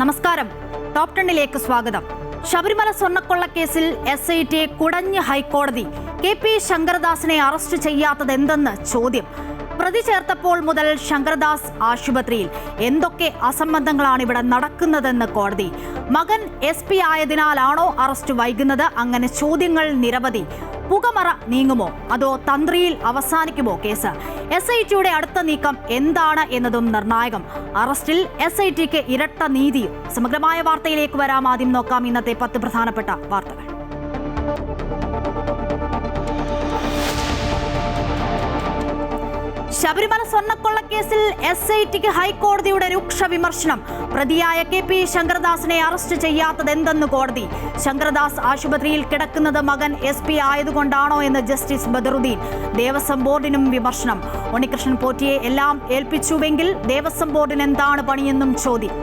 നമസ്കാരം. ടോപ് 10ലേക്ക് സ്വാഗതം. ശബരിമല സ്വർണ്ണക്കൊള്ളക്കേസിൽ SIT കുടഞ്ഞ് ഹൈക്കോടതി. KP ശങ്കരദാസിനെ അറസ്റ്റ് ചെയ്യാത്തതെന്തെന്ന് ചോദ്യം. പ്രതി ചേർത്തപ്പോൾ മുതൽ ശങ്കരദാസ് ആശുപത്രിയിൽ. എന്തൊക്കെ അസംബന്ധങ്ങളാണ് ഇവിടെ നടക്കുന്നതെന്ന് കോടതി. മകൻ SP ആയതിനാലാണോ അറസ്റ്റ് വൈകുന്നത്? അങ്ങനെ ചോദ്യങ്ങൾ നിരവധി. പുകമറ നീങ്ങുമോ അതോ തന്ത്രിയിൽ അവസാനിക്കുമോ കേസ്? SITയുടെ അടുത്ത നീക്കം എന്താണ് എന്നതും നിർണായകം. അറസ്റ്റിൽ SITക്ക് ഇരട്ട നീതി. സമഗ്രമായ വാർത്തയിലേക്ക് വരാം. ആദ്യം നോക്കാം ഇന്നത്തെ 10 പ്രധാനപ്പെട്ട വാർത്തകൾ. ശബരിമല സ്വർണ്ണക്കൊള്ളക്കേസിൽ SITക്ക് ഹൈക്കോടതിയുടെ രൂക്ഷ വിമർശനം. പ്രതിയായ KP ശങ്കരദാസിനെ അറസ്റ്റ് ചെയ്യാത്തതെന്തെന്ന് കോടതി. ശങ്കരദാസ് ആശുപത്രിയിൽ കിടക്കുന്നത് മകൻ SP ആയതുകൊണ്ടാണോ എന്ന് ജസ്റ്റിസ് ബദറുദ്ദീൻ. ദേവസ്വം ബോർഡിനും വിമർശനം. ഉണ്ണികൃഷ്ണൻ പോറ്റിയെ എല്ലാം ഏൽപ്പിച്ചുവെങ്കിൽ ദേവസ്വം ബോർഡിന് എന്താണ് പണിയെന്നും ചോദ്യം.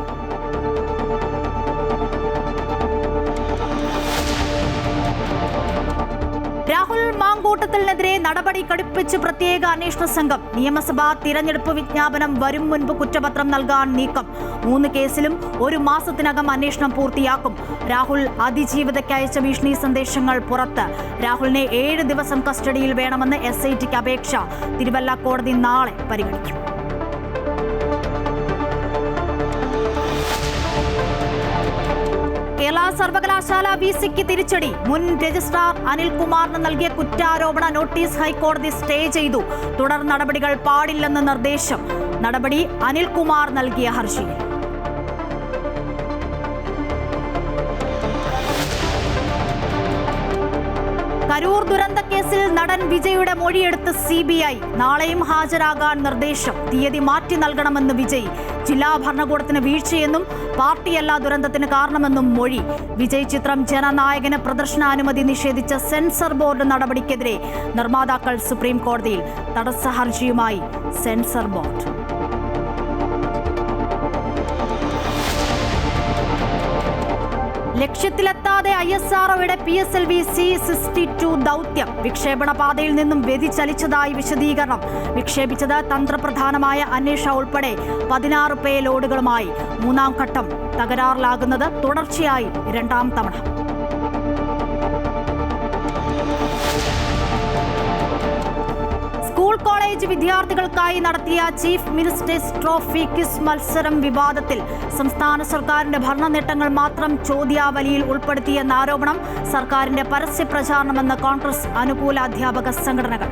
രാഹുൽ മാങ്കൂട്ടത്തിനെതിരെ നടപടി കടുപ്പിച്ച് പ്രത്യേക അന്വേഷണ സംഘം. നിയമസഭാ തിരഞ്ഞെടുപ്പ് വിജ്ഞാപനം വരും മുൻപ് കുറ്റപത്രം നൽകാൻ നീക്കം. 3 കേസിലും 1 മാസത്തിനകം അന്വേഷണം പൂർത്തിയാക്കും. രാഹുൽ അതിജീവിതയ്ക്ക് അയച്ച ഭീഷണി സന്ദേശങ്ങൾ പുറത്ത്. രാഹുലിനെ 7 ദിവസം കസ്റ്റഡിയിൽ വേണമെന്ന് SITക്ക് അപേക്ഷ. തിരുവല്ല കോടതി നാളെ പരിഗണിക്കും. കേരള സർവകലാശാല VCക്ക് തിരിച്ചടി. മുൻ രജിസ്ട്രാർ അനിൽകുമാറിന് നൽകിയ കുറ്റാരോപണ നോട്ടീസ് ഹൈക്കോടതി സ്റ്റേ ചെയ്തു. തുടർ നടപടികൾ പാടില്ലെന്ന് നിർദ്ദേശം. നടപടി അനിൽകുമാർ നൽകിയ ഹർജിയിൽ. കരൂർ ദുരന്തക്കേസിൽ നടൻ വിജയുടെ മൊഴിയെടുത്ത് CBI. നാളെയും ഹാജരാകാൻ നിർദ്ദേശം. തീയതി മാറ്റി നൽകണമെന്ന് വിജയ്. ജില്ലാ ഭരണകൂടത്തിന് വീഴ്ചയെന്നും പാർട്ടിയല്ല ദുരന്തത്തിന് കാരണമെന്നും മൊഴി. വിജയ് ചിത്രം ജനനായകന് പ്രദർശനാനുമതി നിഷേധിച്ച സെൻസർ ബോർഡ് നടപടിക്കെതിരെ നിർമ്മാതാക്കൾ സുപ്രീം കോടതിയിൽ. തടസ്സ ഹർജിയുമായി സെൻസർ ബോർഡ്. ലക്ഷ്യത്തിലെത്താതെ ISROയുടെ PSLV C-62 ദൗത്യം. വിക്ഷേപണ പാതയിൽ നിന്നും വ്യതിചലിച്ചതായി വിശദീകരണം. വിക്ഷേപിച്ചത് തന്ത്രപ്രധാനമായ അന്വേഷ ഉൾപ്പെടെ 16 പേലോഡുകളുമായി. 3ാം ഘട്ടം തകരാറിലാകുന്നത് തുടർച്ചയായി 2ാം തവണ. സ്കൂൾ കോളേജ് വിദ്യാർത്ഥികൾക്കായി നടത്തിയ ചീഫ് മിനിസ്റ്റേഴ്സ് ട്രോഫി ക്വിസ് മത്സരം വിവാദത്തിൽ. സംസ്ഥാന സർക്കാരിന്റെ ഭരണ നേട്ടങ്ങൾ മാത്രം ചോദ്യാവലിയിൽ ഉൾപ്പെടുത്തിയെന്ന ആരോപണം. സർക്കാരിന്റെ പരസ്യ പ്രചാരണമെന്ന് കോൺഗ്രസ് അനുകൂല അധ്യാപക സംഘടനകൾ.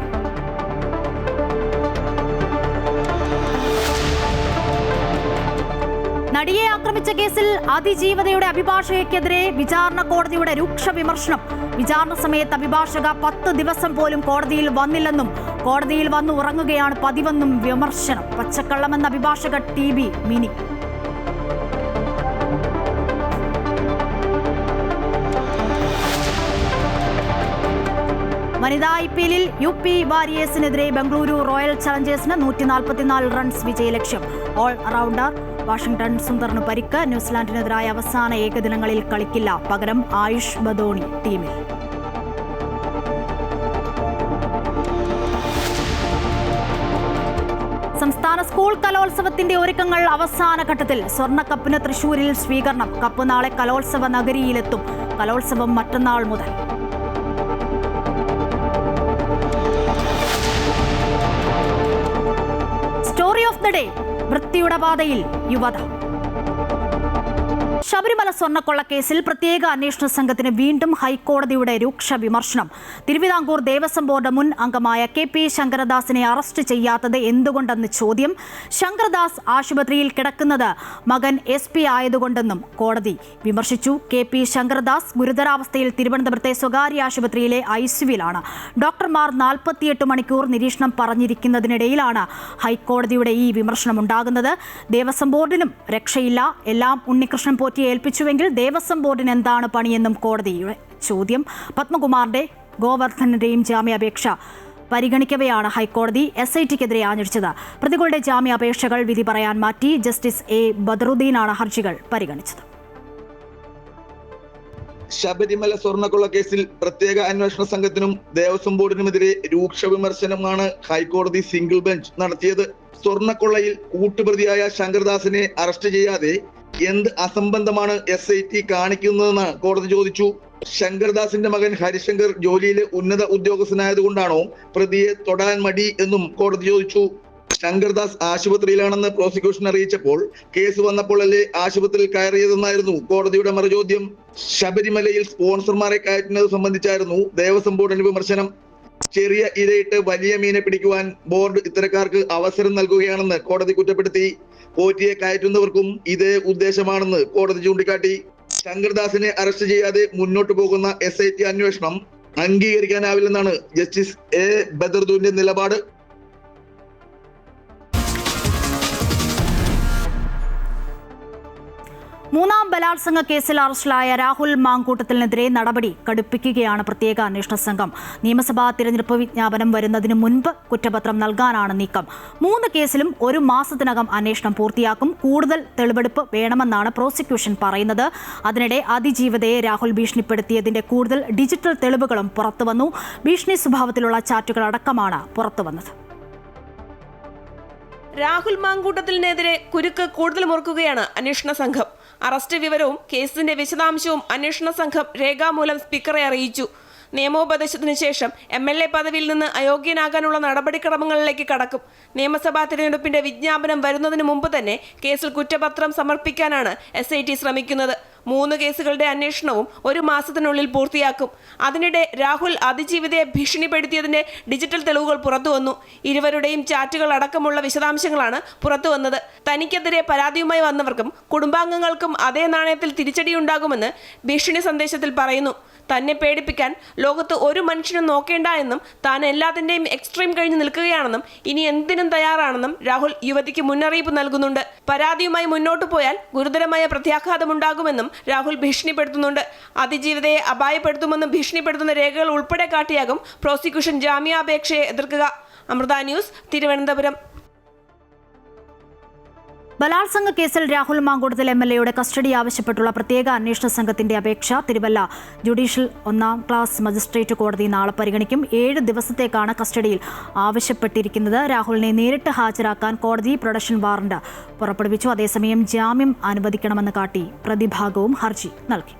നടിയെ ആക്രമിച്ച കേസിൽ അതിജീവതയുടെ അഭിഭാഷകയ്ക്കെതിരെ വിചാരണ കോടതിയുടെ രൂക്ഷ വിമർശനം. വിചാരണ സമയത്ത് അഭിഭാഷക 10 ദിവസം പോലും കോടതിയിൽ വന്നില്ലെന്നും കോടതിയിൽ വന്നു ഉറങ്ങുകയാണ് പതിവെന്നും വിമർശനം. പച്ചക്കള്ളമെന്ന അഭിഭാഷക TB മിനി. വനിതാ IPLൽ UP വാരിയേഴ്സിനെതിരെ ബംഗളൂരു റോയൽ ചലഞ്ചേഴ്സിന് 144 റൺസ് വിജയലക്ഷ്യം. ഓൾ റൗണ്ടർ വാഷിംഗ്ടൺ സുന്ദറിന് പരിക്ക്. ന്യൂസിലാൻഡിനെതിരായ അവസാന ഏകദിനങ്ങളിൽ കളിക്കില്ല. പകരം ആയുഷ് ബദോണി ടീമിൽ. സംസ്ഥാന സ്കൂൾ കലോത്സവത്തിന്റെ ഒരുക്കങ്ങൾ അവസാന ഘട്ടത്തിൽ. സ്വർണ്ണക്കപ്പിന് തൃശൂരിൽ സ്വീകരണം. കപ്പ് നാളെ കലോത്സവ നഗരിയിലെത്തും. കലോത്സവം മറ്റന്നാൾ മുതൽ. Story of the day. വൃത്തിയുടെ പാതയിൽ യുവത. ശബരിമല സ്വർണ്ണക്കൊള്ളക്കേസിൽ പ്രത്യേക അന്വേഷണ സംഘത്തിന് വീണ്ടും ഹൈക്കോടതിയുടെ രൂക്ഷ വിമർശനം. തിരുവിതാംകൂർ ദേവസ്വം ബോർഡ് മുൻ അംഗമായ KP ശങ്കരദാസിനെ അറസ്റ്റ് ചെയ്യാത്തത് എന്തുകൊണ്ടെന്ന് ചോദ്യം. ശങ്കരദാസ് ആശുപത്രിയിൽ കിടക്കുന്നത് മകൻ SP ആയതുകൊണ്ടെന്നും കോടതി വിമർശിച്ചു. KP ശങ്കരദാസ് ഗുരുതരാവസ്ഥയിൽ തിരുവനന്തപുരത്തെ സ്വകാര്യ ആശുപത്രിയിലെ ICUവിലാണ്. ഡോക്ടർമാർ 48 മണിക്കൂർ നിരീക്ഷണം പറഞ്ഞിരിക്കുന്നതിനിടയിലാണ് ഹൈക്കോടതിയുടെ ഈ വിമർശനം ഉണ്ടാകുന്നത്. ദേവസ്വം ബോർഡിനും രക്ഷയില്ല. എല്ലാം ഉണ്ണികൃഷ്ണൻ പോറ്റി ഏൽപ്പിച്ചുവെങ്കിൽ ദേവസ്വം ബോർഡിന് എന്താണ് പണിയെന്നും കോടതിയുടെ ചോദ്യം. പത്മകുമാറിന്റെ ഗോവർദ്ധന്റെയും ജാമ്യാപേക്ഷ പരിഗണിക്കവെയാണ് ഹൈക്കോടതി SITക്കെതിരെ ആഞ്ഞടിച്ചത്. പ്രതികളുടെ ജാമ്യാപേക്ഷകൾ വിധി പറയാൻ മാറ്റി. ജസ്റ്റിസ് A ബദറുദ്ദീനാണ് ഹർജികൾ പരിഗണിച്ചത്. ശബരിമല സ്വർണ്ണക്കൊള്ള കേസിൽ പ്രത്യേക അന്വേഷണ സംഘത്തിനും ദേവസ്വം ബോർഡിനുമെതിരെ രൂക്ഷ വിമർശനമാണ് ഹൈക്കോടതി സിംഗിൾ ബെഞ്ച് നടത്തിയത്. സ്വർണ്ണക്കൊള്ളയിൽ കൂട്ടുപ്രതിയായ ശങ്കരദാസിനെ അറസ്റ്റ് ചെയ്യാതെ എന്ത് അസംബന്ധമാണ് SIT കാണിക്കുന്നതെന്ന് കോടതി ചോദിച്ചു. ശങ്കർദാസിന്റെ മകൻ ഹരിശങ്കർ ജോലിയിലെ ഉന്നത ഉദ്യോഗസ്ഥനായതുകൊണ്ടാണോ പ്രതിയെ തൊടാൻ മടി എന്നും കോടതി ചോദിച്ചു. ശങ്കർദാസ് ആശുപത്രിയിലാണെന്ന് പ്രോസിക്യൂഷൻ അറിയിച്ചപ്പോൾ കേസ് വന്നപ്പോഴല്ലേ ആശുപത്രിയിൽ കയറിയതെന്നായിരുന്നു കോടതിയുടെ മറുചോദ്യം. ശബരിമലയിൽ സ്പോൺസർമാരെ കയറ്റുന്നത് സംബന്ധിച്ചായിരുന്നു ദേവസ്വം ബോർഡിന്റെ വിമർശനം. ചെറിയ ഇരയിട്ട് വലിയ മീനെ പിടിക്കുവാൻ ബോർഡ് ഇത്തരക്കാർക്ക് അവസരം നൽകുകയാണെന്ന് കോടതി കുറ്റപ്പെടുത്തി. പോറ്റിയെ കയറ്റുന്നവർക്കും ഇതേ ഉദ്ദേശമാണെന്ന് കോടതി ചൂണ്ടിക്കാട്ടി. ശങ്കർദാസിനെ അറസ്റ്റ് ചെയ്യാതെ മുന്നോട്ട് പോകുന്ന SIT അന്വേഷണം അംഗീകരിക്കാനാവില്ലെന്നാണ് ജസ്റ്റിസ് A. ബദറുദ്ദീന്റെ നിലപാട്. മൂന്നാം ബലാത്സംഗ കേസിൽ അറസ്റ്റിലായ രാഹുൽ മാങ്കൂട്ടത്തിനെതിരെ നടപടി കടുപ്പിക്കുകയാണ് പ്രത്യേക അന്വേഷണ സംഘം. നിയമസഭാ തിരഞ്ഞെടുപ്പ് വിജ്ഞാപനം വരുന്നതിന് മുൻപ് കുറ്റപത്രം നൽകാനാണ് നീക്കം. 3 കേസിലും 1 മാസത്തിനകം അന്വേഷണം പൂർത്തിയാക്കും. കൂടുതൽ തെളിവെടുപ്പ് വേണമെന്നാണ് പ്രോസിക്യൂഷൻ പറയുന്നത്. അതിനിടെ അതിജീവിതയെ രാഹുൽ ഭീഷണിപ്പെടുത്തിയതിന്റെ കൂടുതൽ ഡിജിറ്റൽ തെളിവുകളും പുറത്തുവന്നു. ഭീഷണി സ്വഭാവത്തിലുള്ള ചാറ്റുകൾ അടക്കമാണ് പുറത്തുവന്നത്. രാഹുൽ മാങ്കൂട്ടത്തിനെതിരെ കുരുക്ക് കൂടുതൽ മുറുക്കുകയാണ് അന്വേഷണ സംഘം. അറസ്റ്റ് വിവരവും കേസിന്റെ വിശദാംശവും അന്വേഷണ സംഘം രേഖാമൂലം സ്പീക്കറെ അറിയിച്ചു. നിയമോപദേശത്തിനു ശേഷം MLA പദവിയിൽ നിന്ന് അയോഗ്യനാകാനുള്ള നടപടിക്രമങ്ങളിലേക്ക് കടക്കും. നിയമസഭാ തിരഞ്ഞെടുപ്പിന്റെ വിജ്ഞാപനം വരുന്നതിന് മുമ്പ് തന്നെ കേസിൽ കുറ്റപത്രം സമർപ്പിക്കാനാണ് SIT ശ്രമിക്കുന്നത്. 3 കേസുകളുടെ അന്വേഷണവും 1 മാസത്തിനുള്ളിൽ പൂർത്തിയാക്കും. അതിനിടെ രാഹുൽ അതിജീവിതയെ ഭീഷണിപ്പെടുത്തിയതിന്റെ ഡിജിറ്റൽ തെളിവുകൾ പുറത്തുവന്നു. ഇരുവരുടെയും ചാറ്റുകൾ അടക്കമുള്ള വിശദാംശങ്ങളാണ് പുറത്തുവന്നത്. തനിക്കെതിരെ പരാതിയുമായി വന്നവർക്കും കുടുംബാംഗങ്ങൾക്കും അതേ നാണയത്തിൽ തിരിച്ചടിയുണ്ടാകുമെന്ന് ഭീഷണി സന്ദേശത്തിൽ പറയുന്നു. തന്നെ പേടിപ്പിക്കാൻ ലോകത്ത് ഒരു മനുഷ്യനും നോക്കേണ്ട എന്നും താൻ എല്ലാത്തിന്റെയും എക്സ്ട്രീം കഴിഞ്ഞ് നിൽക്കുകയാണെന്നും ഇനി എന്തിനും തയ്യാറാണെന്നും രാഹുൽ യുവതിക്ക് മുന്നറിയിപ്പ് നൽകുന്നുണ്ട്. പരാതിയുമായി മുന്നോട്ടു പോയാൽ ഗുരുതരമായ പ്രത്യാഘാതമുണ്ടാകുമെന്നും രാഹുൽ ഭീഷണിപ്പെടുത്തുന്നുണ്ട്. അതിജീവിതയെ അപായപ്പെടുത്തുമെന്നും ഭീഷണിപ്പെടുത്തുന്ന രേഖകൾ ഉൾപ്പെടെ കാട്ടിയാകും പ്രോസിക്യൂഷൻ ജാമ്യാപേക്ഷയെ എതിർക്കുക. അമൃത ന്യൂസ്, തിരുവനന്തപുരം. ബലാത്സംഗ കേസിൽ രാഹുൽ മാങ്കൂട്ടത്തിൽ MLAയുടെ കസ്റ്റഡി ആവശ്യപ്പെട്ടുള്ള പ്രത്യേക അന്വേഷണ സംഘത്തിന്റെ അപേക്ഷ തിരുവല്ല ജുഡീഷ്യൽ 1ാം ക്ലാസ് മജിസ്ട്രേറ്റ് കോടതി നാളെ പരിഗണിക്കും. 7 ദിവസത്തേക്കാണ് കസ്റ്റഡിയിൽ ആവശ്യപ്പെട്ടിരിക്കുന്നത്. രാഹുലിനെ നേരിട്ട് ഹാജരാക്കാൻ കോടതി പ്രൊഡക്ഷൻ വാറന്റ് പുറപ്പെടുവിച്ചു. അതേസമയം ജാമ്യം അനുവദിക്കണമെന്ന് കാട്ടി പ്രതിഭാഗവും ഹർജി നൽകി.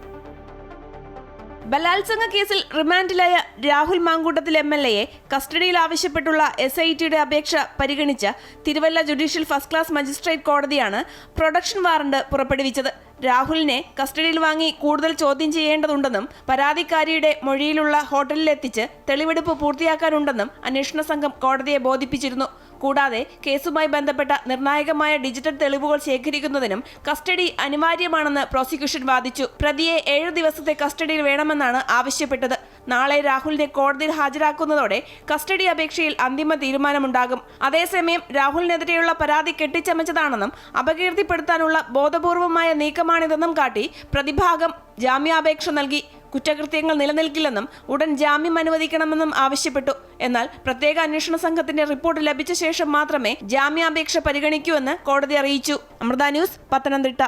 ബലാത്സംഗ കേസിൽ റിമാൻഡിലായ രാഹുൽ മാങ്കൂട്ടത്തിൽ MLAയെ കസ്റ്റഡിയിൽ ആവശ്യപ്പെട്ടുള്ള SITയുടെ അപേക്ഷ പരിഗണിച്ച Thiruvalla judicial 1st class magistrate കോടതിയാണ് പ്രൊഡക്ഷൻ വാറന്റ് പുറപ്പെടുവിച്ചത്. രാഹുലിനെ കസ്റ്റഡിയിൽ വാങ്ങി കൂടുതൽ ചോദ്യം ചെയ്യേണ്ടതുണ്ടെന്നും പരാതിക്കാരിയുടെ മൊഴിയിലുള്ള ഹോട്ടലിലെത്തിച്ച് തെളിവെടുപ്പ് പൂർത്തിയാക്കാനുണ്ടെന്നും അന്വേഷണ സംഘം കോടതിയെ ബോധിപ്പിച്ചിരുന്നു. കൂടാതെ കേസുമായി ബന്ധപ്പെട്ട നിർണായകമായ ഡിജിറ്റൽ തെളിവുകൾ ശേഖരിക്കുന്നതിനും കസ്റ്റഡി അനിവാര്യമാണെന്ന് പ്രോസിക്യൂഷൻ വാദിച്ചു. പ്രതിയെ 7 ദിവസത്തെ കസ്റ്റഡിയിൽ വേണമെന്നാണ് ആവശ്യപ്പെട്ടത്. നാളെ രാഹുലിനെ കോടതിയിൽ ഹാജരാക്കുന്നതോടെ കസ്റ്റഡി അപേക്ഷയിൽ അന്തിമ തീരുമാനമുണ്ടാകും. അതേസമയം രാഹുലിനെതിരെയുള്ള പരാതി കെട്ടിച്ചമച്ചതാണെന്നും അപകീർത്തിപ്പെടുത്താനുള്ള ബോധപൂർവമായ നീക്കമാണിതെന്നും കാട്ടി പ്രതിഭാഗം ജാമ്യാപേക്ഷ നൽകി. കുറ്റകൃത്യങ്ങൾ നിലനിൽക്കില്ലെന്നും ഉടൻ ജാമ്യം അനുവദിക്കണമെന്നും ആവശ്യപ്പെട്ടു. എന്നാൽ പ്രത്യേക അന്വേഷണ സംഘത്തിന്റെ റിപ്പോർട്ട് ലഭിച്ച ശേഷം മാത്രമേ ജാമ്യാപേക്ഷ പരിഗണിക്കൂവെന്ന് കോടതി അറിയിച്ചു. അമൃത ന്യൂസ്, പത്തനംതിട്ട.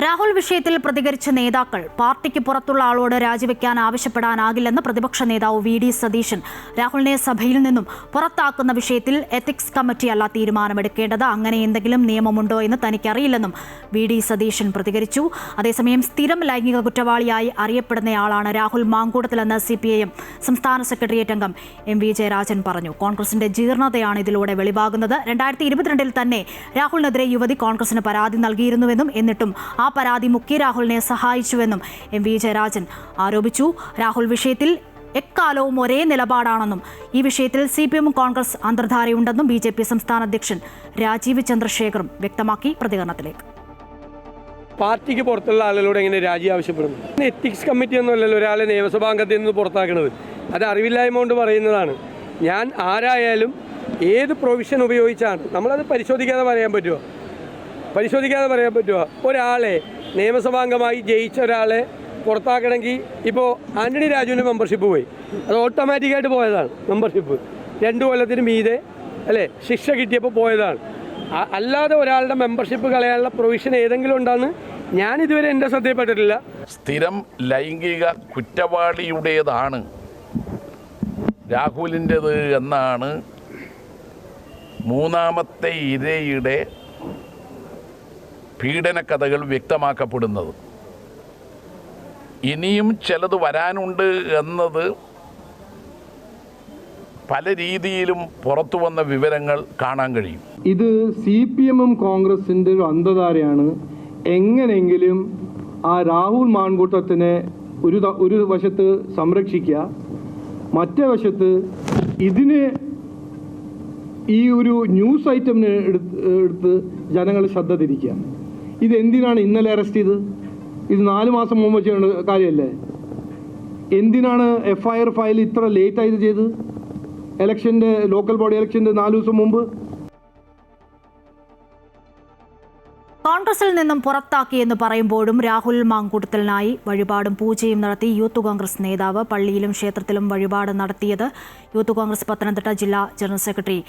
രാഹുൽ വിഷയത്തിൽ പ്രതികരിച്ച നേതാക്കൾ പാർട്ടിക്ക് പുറത്തുള്ള ആളോട് രാജിവെക്കാൻ ആവശ്യപ്പെടാനാകില്ലെന്ന് പ്രതിപക്ഷ നേതാവ് VD സതീശൻ. രാഹുലിനെ സഭയിൽ നിന്നും പുറത്താക്കുന്ന വിഷയത്തിൽ എത്തിക്സ് കമ്മിറ്റിയല്ല തീരുമാനമെടുക്കേണ്ടത്. അങ്ങനെ എന്തെങ്കിലും നിയമമുണ്ടോ എന്ന് തനിക്കറിയില്ലെന്നും VD സതീശൻ പ്രതികരിച്ചു. അതേസമയം സ്ഥിരം ലൈംഗിക കുറ്റവാളിയായി അറിയപ്പെടുന്നയാളാണ് രാഹുൽ മാങ്കൂട്ടത്തിലെന്ന് CPIM സംസ്ഥാന സെക്രട്ടേറിയറ്റ് അംഗം MV ജയരാജൻ പറഞ്ഞു. കോൺഗ്രസിന്റെ ജീർണതയാണ് ഇതിലൂടെ വെളിവാകുന്നത്. 2022 തന്നെ രാഹുലിനെതിരെ യുവതി കോൺഗ്രസിന് പരാതി നൽകിയിരുന്നുവെന്നും എന്നിട്ടും ആ പരാതി മുക്കി രാഹുലിനെ സഹായിച്ചുവെന്നും MV ജയരാജൻ ആരോപിച്ചു. രാഹുൽ വിഷയത്തിൽ എക്കാലവും ഒരേ നിലപാടാണെന്നും ഈ വിഷയത്തിൽ CPM കോൺഗ്രസ് അന്തർധാരയുണ്ടെന്നും BJP സംസ്ഥാന അധ്യക്ഷൻ രാജീവ് ചന്ദ്രശേഖറും വ്യക്തമാക്കി. പ്രതികരണത്തിലേക്ക്. പാർട്ടിക്ക് പുറത്തുള്ള ആളുകളോട് എങ്ങനെ രാജി ആവശ്യപ്പെടുന്നു? എത്തിക്സ് കമ്മിറ്റി ഒന്നുമല്ലല്ലോ ഒരാളെ നിയമസഭാംഗത്തിൽ നിന്ന് പുറത്താക്കുന്നത്. അത് അറിവില്ലായ്മ കൊണ്ട് പറയുന്നതാണ്. ഞാൻ ആരായാലും ഏത് പ്രൊവിഷൻ ഉപയോഗിച്ചാണ് നമ്മളത് പരിശോധിക്കാതെ പറയാൻ പറ്റുമോ? ഒരാളെ നിയമസഭാംഗമായി ജയിച്ച ഒരാളെ പുറത്താക്കണമെങ്കിൽ ഇപ്പോൾ ആന്റണി രാജുവിൻ്റെ മെമ്പർഷിപ്പ് പോയി, അത് ഓട്ടോമാറ്റിക്കായിട്ട് പോയതാണ്. മെമ്പർഷിപ്പ് 2 കൊല്ലത്തിന് മീതെ അല്ലേ ശിക്ഷ കിട്ടിയപ്പോൾ പോയതാണ്. അല്ലാതെ ഒരാളുടെ മെമ്പർഷിപ്പ് കളയാനുള്ള പ്രൊവിഷൻ ഏതെങ്കിലും ഉണ്ടെന്ന് ഞാൻ ഇതുവരെ എൻ്റെ ശ്രദ്ധയിൽപ്പെട്ടിട്ടില്ല. സ്ഥിരം ലൈംഗിക കുറ്റവാളിയുടേതാണ് രാഹുലിൻ്റെത് എന്നാണ് മൂന്നാമത്തെ ഇരയുടെ പീഡന കഥകൾ വ്യക്തമാക്കപ്പെടുന്നത്. ഇനിയും ചിലത് വരാനുണ്ട് എന്നത് പല രീതിയിലും പുറത്തു വന്ന വിവരങ്ങൾ കാണാൻ കഴിയും. ഇത് CPM-ഉം കോൺഗ്രസിൻ്റെ ഒരു അന്തധാരയാണ്. എങ്ങനെയെങ്കിലും ആ രാഹുൽ മാങ്കൂട്ടത്തിനെ ഒരു വശത്ത് സംരക്ഷിക്കുക, മറ്റേ വശത്ത് ഇതിന് ഈ ഒരു ന്യൂസ് ഐറ്റമിനെ എടുത്ത് ജനങ്ങൾ ശ്രദ്ധ തിരിക്കുക. ഇതെന്തിനാണ് ഇന്നലെ അറസ്റ്റ് ചെയ്തത്? ഇത് 4 മാസം മുമ്പ് ചെയ്യേണ്ട കാര്യമല്ലേ? എന്തിനാണ് FIR ഫയൽ ഇത്ര ലേറ്റായിട്ട് ചെയ്തത്? ഇലക്ഷൻ്റെ ലോക്കൽ ബോഡി ഇലക്ഷൻ്റെ 4 ദിവസം മുമ്പ്. കോൺഗ്രസിൽ നിന്നും പുറത്താക്കിയെന്ന് പറയുമ്പോഴും രാഹുൽ മാങ്കൂട്ടത്തിനായി വഴിപാടും പൂജയും നടത്തി യൂത്ത് കോൺഗ്രസ് നേതാവ്. പള്ളിയിലും ക്ഷേത്രത്തിലും വഴിപാട് നടത്തിയത് യൂത്ത് കോൺഗ്രസ് പത്തനംതിട്ട ജില്ലാ ജനറൽ സെക്രട്ടറി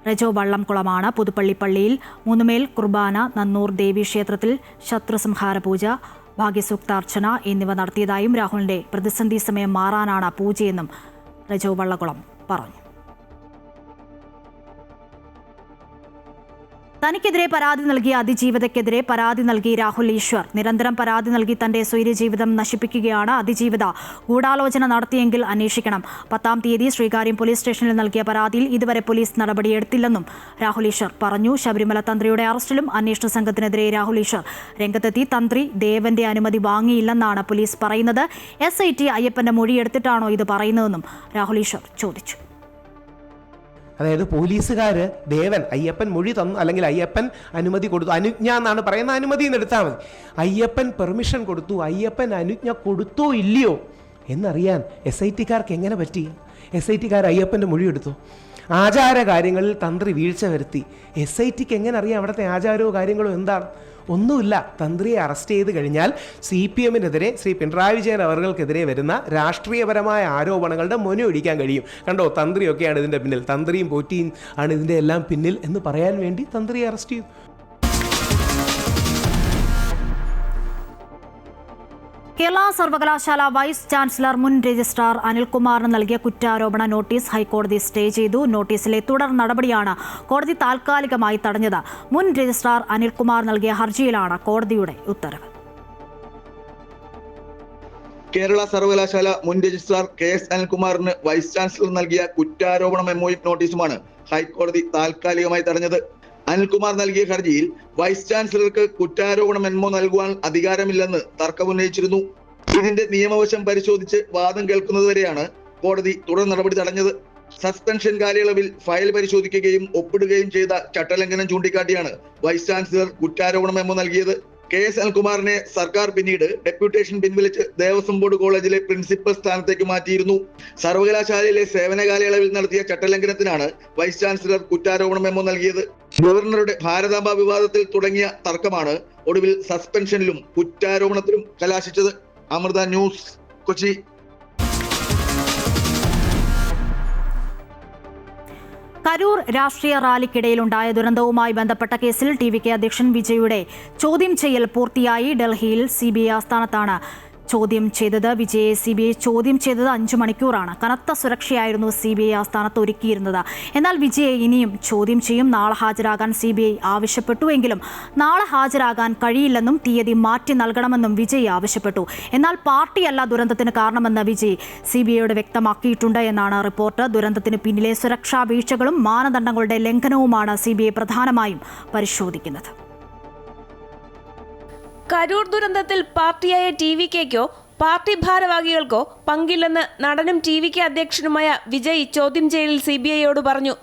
റജോ വള്ളംകുളമാണ്. പുതുപ്പള്ളി പള്ളിയിൽ 3 മേൽ കുർബാന, നന്നൂർ ദേവി ക്ഷേത്രത്തിൽ ശത്രുസംഹാര പൂജ, ഭാഗ്യസൂക്താർച്ചന എന്നിവ നടത്തിയതായും രാഹുലിന്റെ പ്രതിസന്ധി സമയം മാറാനാണ് പൂജയെന്നും റജോ വള്ളംകുളം പറഞ്ഞു. തനിക്കെതിരെ പരാതി നൽകിയ അതിജീവിതയ്ക്കെതിരെ പരാതി നൽകി രാഹുൽ ഈശ്വർ. നിരന്തരം പരാതി നൽകി തന്റെ സ്വൈര്യജീവിതം നശിപ്പിക്കുകയാണ്. അതിജീവിത ഗൂഢാലോചന നടത്തിയെങ്കിൽ അന്വേഷിക്കണം. 10-ാം തീയതി ശ്രീകാര്യം പോലീസ് സ്റ്റേഷനിൽ നൽകിയ പരാതിയിൽ ഇതുവരെ പോലീസ് നടപടിയെടുത്തില്ലെന്നും രാഹുൽ ഈശ്വർ പറഞ്ഞു. ശബരിമല തന്ത്രിയുടെ അറസ്റ്റിലും അന്വേഷണ സംഘത്തിനെതിരെ രാഹുൽ ഈശ്വർ രംഗത്തെത്തി. തന്ത്രി ദേവന്റെ അനുമതി വാങ്ങിയില്ലെന്നാണ് പോലീസ് പറയുന്നത്. SIT അയ്യപ്പന്റെ മൊഴിയെടുത്തിട്ടാണോ ഇത് പറയുന്നതെന്നും രാഹുൽ ഈശ്വർ ചോദിച്ചു. അതായത് പോലീസുകാർ ദേവൻ അയ്യപ്പൻ മൊഴി തന്നു, അല്ലെങ്കിൽ അയ്യപ്പൻ അനുമതി കൊടുത്തു, അനുജ്ഞ എന്നാണ് പറയുന്നത്, അനുമതി എന്ന് എടുത്താൽ മതി. അയ്യപ്പൻ പെർമിഷൻ കൊടുത്തു, അയ്യപ്പൻ അനുജ്ഞ കൊടുത്തോ ഇല്ലയോ എന്നറിയാൻ SITക്കാർക്ക് എങ്ങനെ പറ്റി? SITക്കാർ അയ്യപ്പൻ്റെ മൊഴി എടുത്തു. ആചാര കാര്യങ്ങളിൽ തന്ത്രി വീഴ്ച വരുത്തി. SITക്ക് എങ്ങനെ അറിയാം അവിടുത്തെ ആചാരവും കാര്യങ്ങളും എന്താണ്? ഒന്നുമില്ല. തന്ത്രിയെ അറസ്റ്റ് ചെയ്ത് കഴിഞ്ഞാൽ CPM-നെതിരെ, ശ്രീ പിണറായി വിജയൻ അവർക്കെതിരെ വരുന്ന രാഷ്ട്രീയപരമായ ആരോപണങ്ങളുടെ മൊനയൊടിക്കാൻ കഴിയും. കണ്ടോ, തന്ത്രിയൊക്കെയാണ് ഇതിൻ്റെ പിന്നിൽ, തന്ത്രിയും പോറ്റിയും ആണ് ഇതിൻ്റെ എല്ലാം പിന്നിൽ എന്ന് പറയാൻ വേണ്ടി തന്ത്രിയെ അറസ്റ്റ് ചെയ്തു. കേരള സർവകലാശാല വൈസ് ചാൻസലർ മുൻ രജിസ്ട്രാർ അനിൽകുമാറിന് നൽകിയ കുറ്റാരോപണ നോട്ടീസ് ഹൈക്കോടതി സ്റ്റേ ചെയ്തു. നോട്ടീസിലെ തുടർ നടപടിയാണ് കോടതി താൽക്കാലികമായി തടഞ്ഞത്. മുൻ രജിസ്ട്രാർ അനിൽകുമാർ നൽകിയ ഹർജിയിലാണ് കോടതിയുടെ ഉത്തരവ്. കേരള സർവകലാശാല മുൻ രജിസ്ട്രാർ KS അനിൽകുമാറിന് വൈസ് ചാൻസലർ നൽകിയ കുറ്റാരോപണ മെമ്മോയും നോട്ടീസുമാണ് ഹൈക്കോടതി താൽക്കാലികമായി തടഞ്ഞത്. അനിൽകുമാർ നൽകിയ ഹർജിയിൽ വൈസ് ചാൻസലർക്ക് കുറ്റാരോപണ മെമ്മോ നൽകുവാൻ അധികാരമില്ലെന്ന് തർക്കമുന്നയിച്ചിരുന്നു. ഇതിന്റെ നിയമവശം പരിശോധിച്ച് വാദം കേൾക്കുന്നതുവരെയാണ് കോടതി തുടർ നടപടി തടഞ്ഞത്. സസ്പെൻഷൻ കാലയളവിൽ ഫയൽ പരിശോധിക്കുകയും ഒപ്പിടുകയും ചെയ്ത ചട്ടലംഘനം ചൂണ്ടിക്കാട്ടിയാണ് വൈസ് ചാൻസലർ കുറ്റാരോപണ മെമ്മോ നൽകിയത്. KS അനിൽകുമാറിനെ സർക്കാർ പിന്നീട് ഡെപ്യൂട്ടേഷൻ പിൻവലിച്ച് ദേവസ്വം ബോർഡ് കോളേജിലെ പ്രിൻസിപ്പൽ സ്ഥാനത്തേക്ക് മാറ്റിയിരുന്നു. സർവകലാശാലയിലെ സേവന കാലയളവിൽ നടത്തിയ ചട്ടലംഘനത്തിനാണ് വൈസ് ചാൻസലർ കുറ്റാരോപണ മെമ്മോ നൽകിയത്. ഗവർണറുടെ ഭാരതാംബ വിവാദത്തിൽ തുടങ്ങിയ തർക്കമാണ് ഒടുവിൽ സസ്പെൻഷനിലും കുറ്റാരോപണത്തിലും കലാശിച്ചത്. അമൃത ന്യൂസ്, കൊച്ചി. കരൂർ രാഷ്ട്രീയ റാലിക്കിടയിലുണ്ടായ ദുരന്തവുമായി ബന്ധപ്പെട്ട കേസിൽ TVK അധ്യക്ഷൻ വിജയുടെ ചോദ്യം ചെയ്യൽ പൂർത്തിയായി. ഡൽഹിയിൽ CBI ആസ്ഥാനത്താണ് ചോദ്യം ചെയ്തത്. വിജയെ CBI ചോദ്യം ചെയ്തത് 5 മണിക്കൂറാണ്. കനത്ത സുരക്ഷയായിരുന്നു CBI ആസ്ഥാനത്ത് ഒരുക്കിയിരുന്നത്. എന്നാൽ വിജയെ ഇനിയും ചോദ്യം ചെയ്യും. നാളെ ഹാജരാകാൻ CBI ആവശ്യപ്പെട്ടുവെങ്കിലും നാളെ ഹാജരാകാൻ കഴിയില്ലെന്നും തീയതി മാറ്റി നൽകണമെന്നും വിജയ് ആവശ്യപ്പെട്ടു. എന്നാൽ പാർട്ടിയല്ല ദുരന്തത്തിന് കാരണമെന്ന് വിജയ് CBIയോട് വ്യക്തമാക്കിയിട്ടുണ്ട് എന്നാണ് റിപ്പോർട്ട്. ദുരന്തത്തിന് പിന്നിലെ സുരക്ഷാ വീഴ്ചകളും മാനദണ്ഡങ്ങളുടെ ലംഘനവുമാണ് CBI പ്രധാനമായും പരിശോധിക്കുന്നത്. കരൂർ ദുരന്തത്തിൽ പാർട്ടിയായ TVKയ്ക്കോ പാർട്ടി ഭാരവാഹികൾക്കോ പങ്കില്ലെന്ന് നടനും TVK അധ്യക്ഷനുമായ വിജയ് ചോദ്യം ചെയ്യലിൽ CBIയോട് പറഞ്ഞു.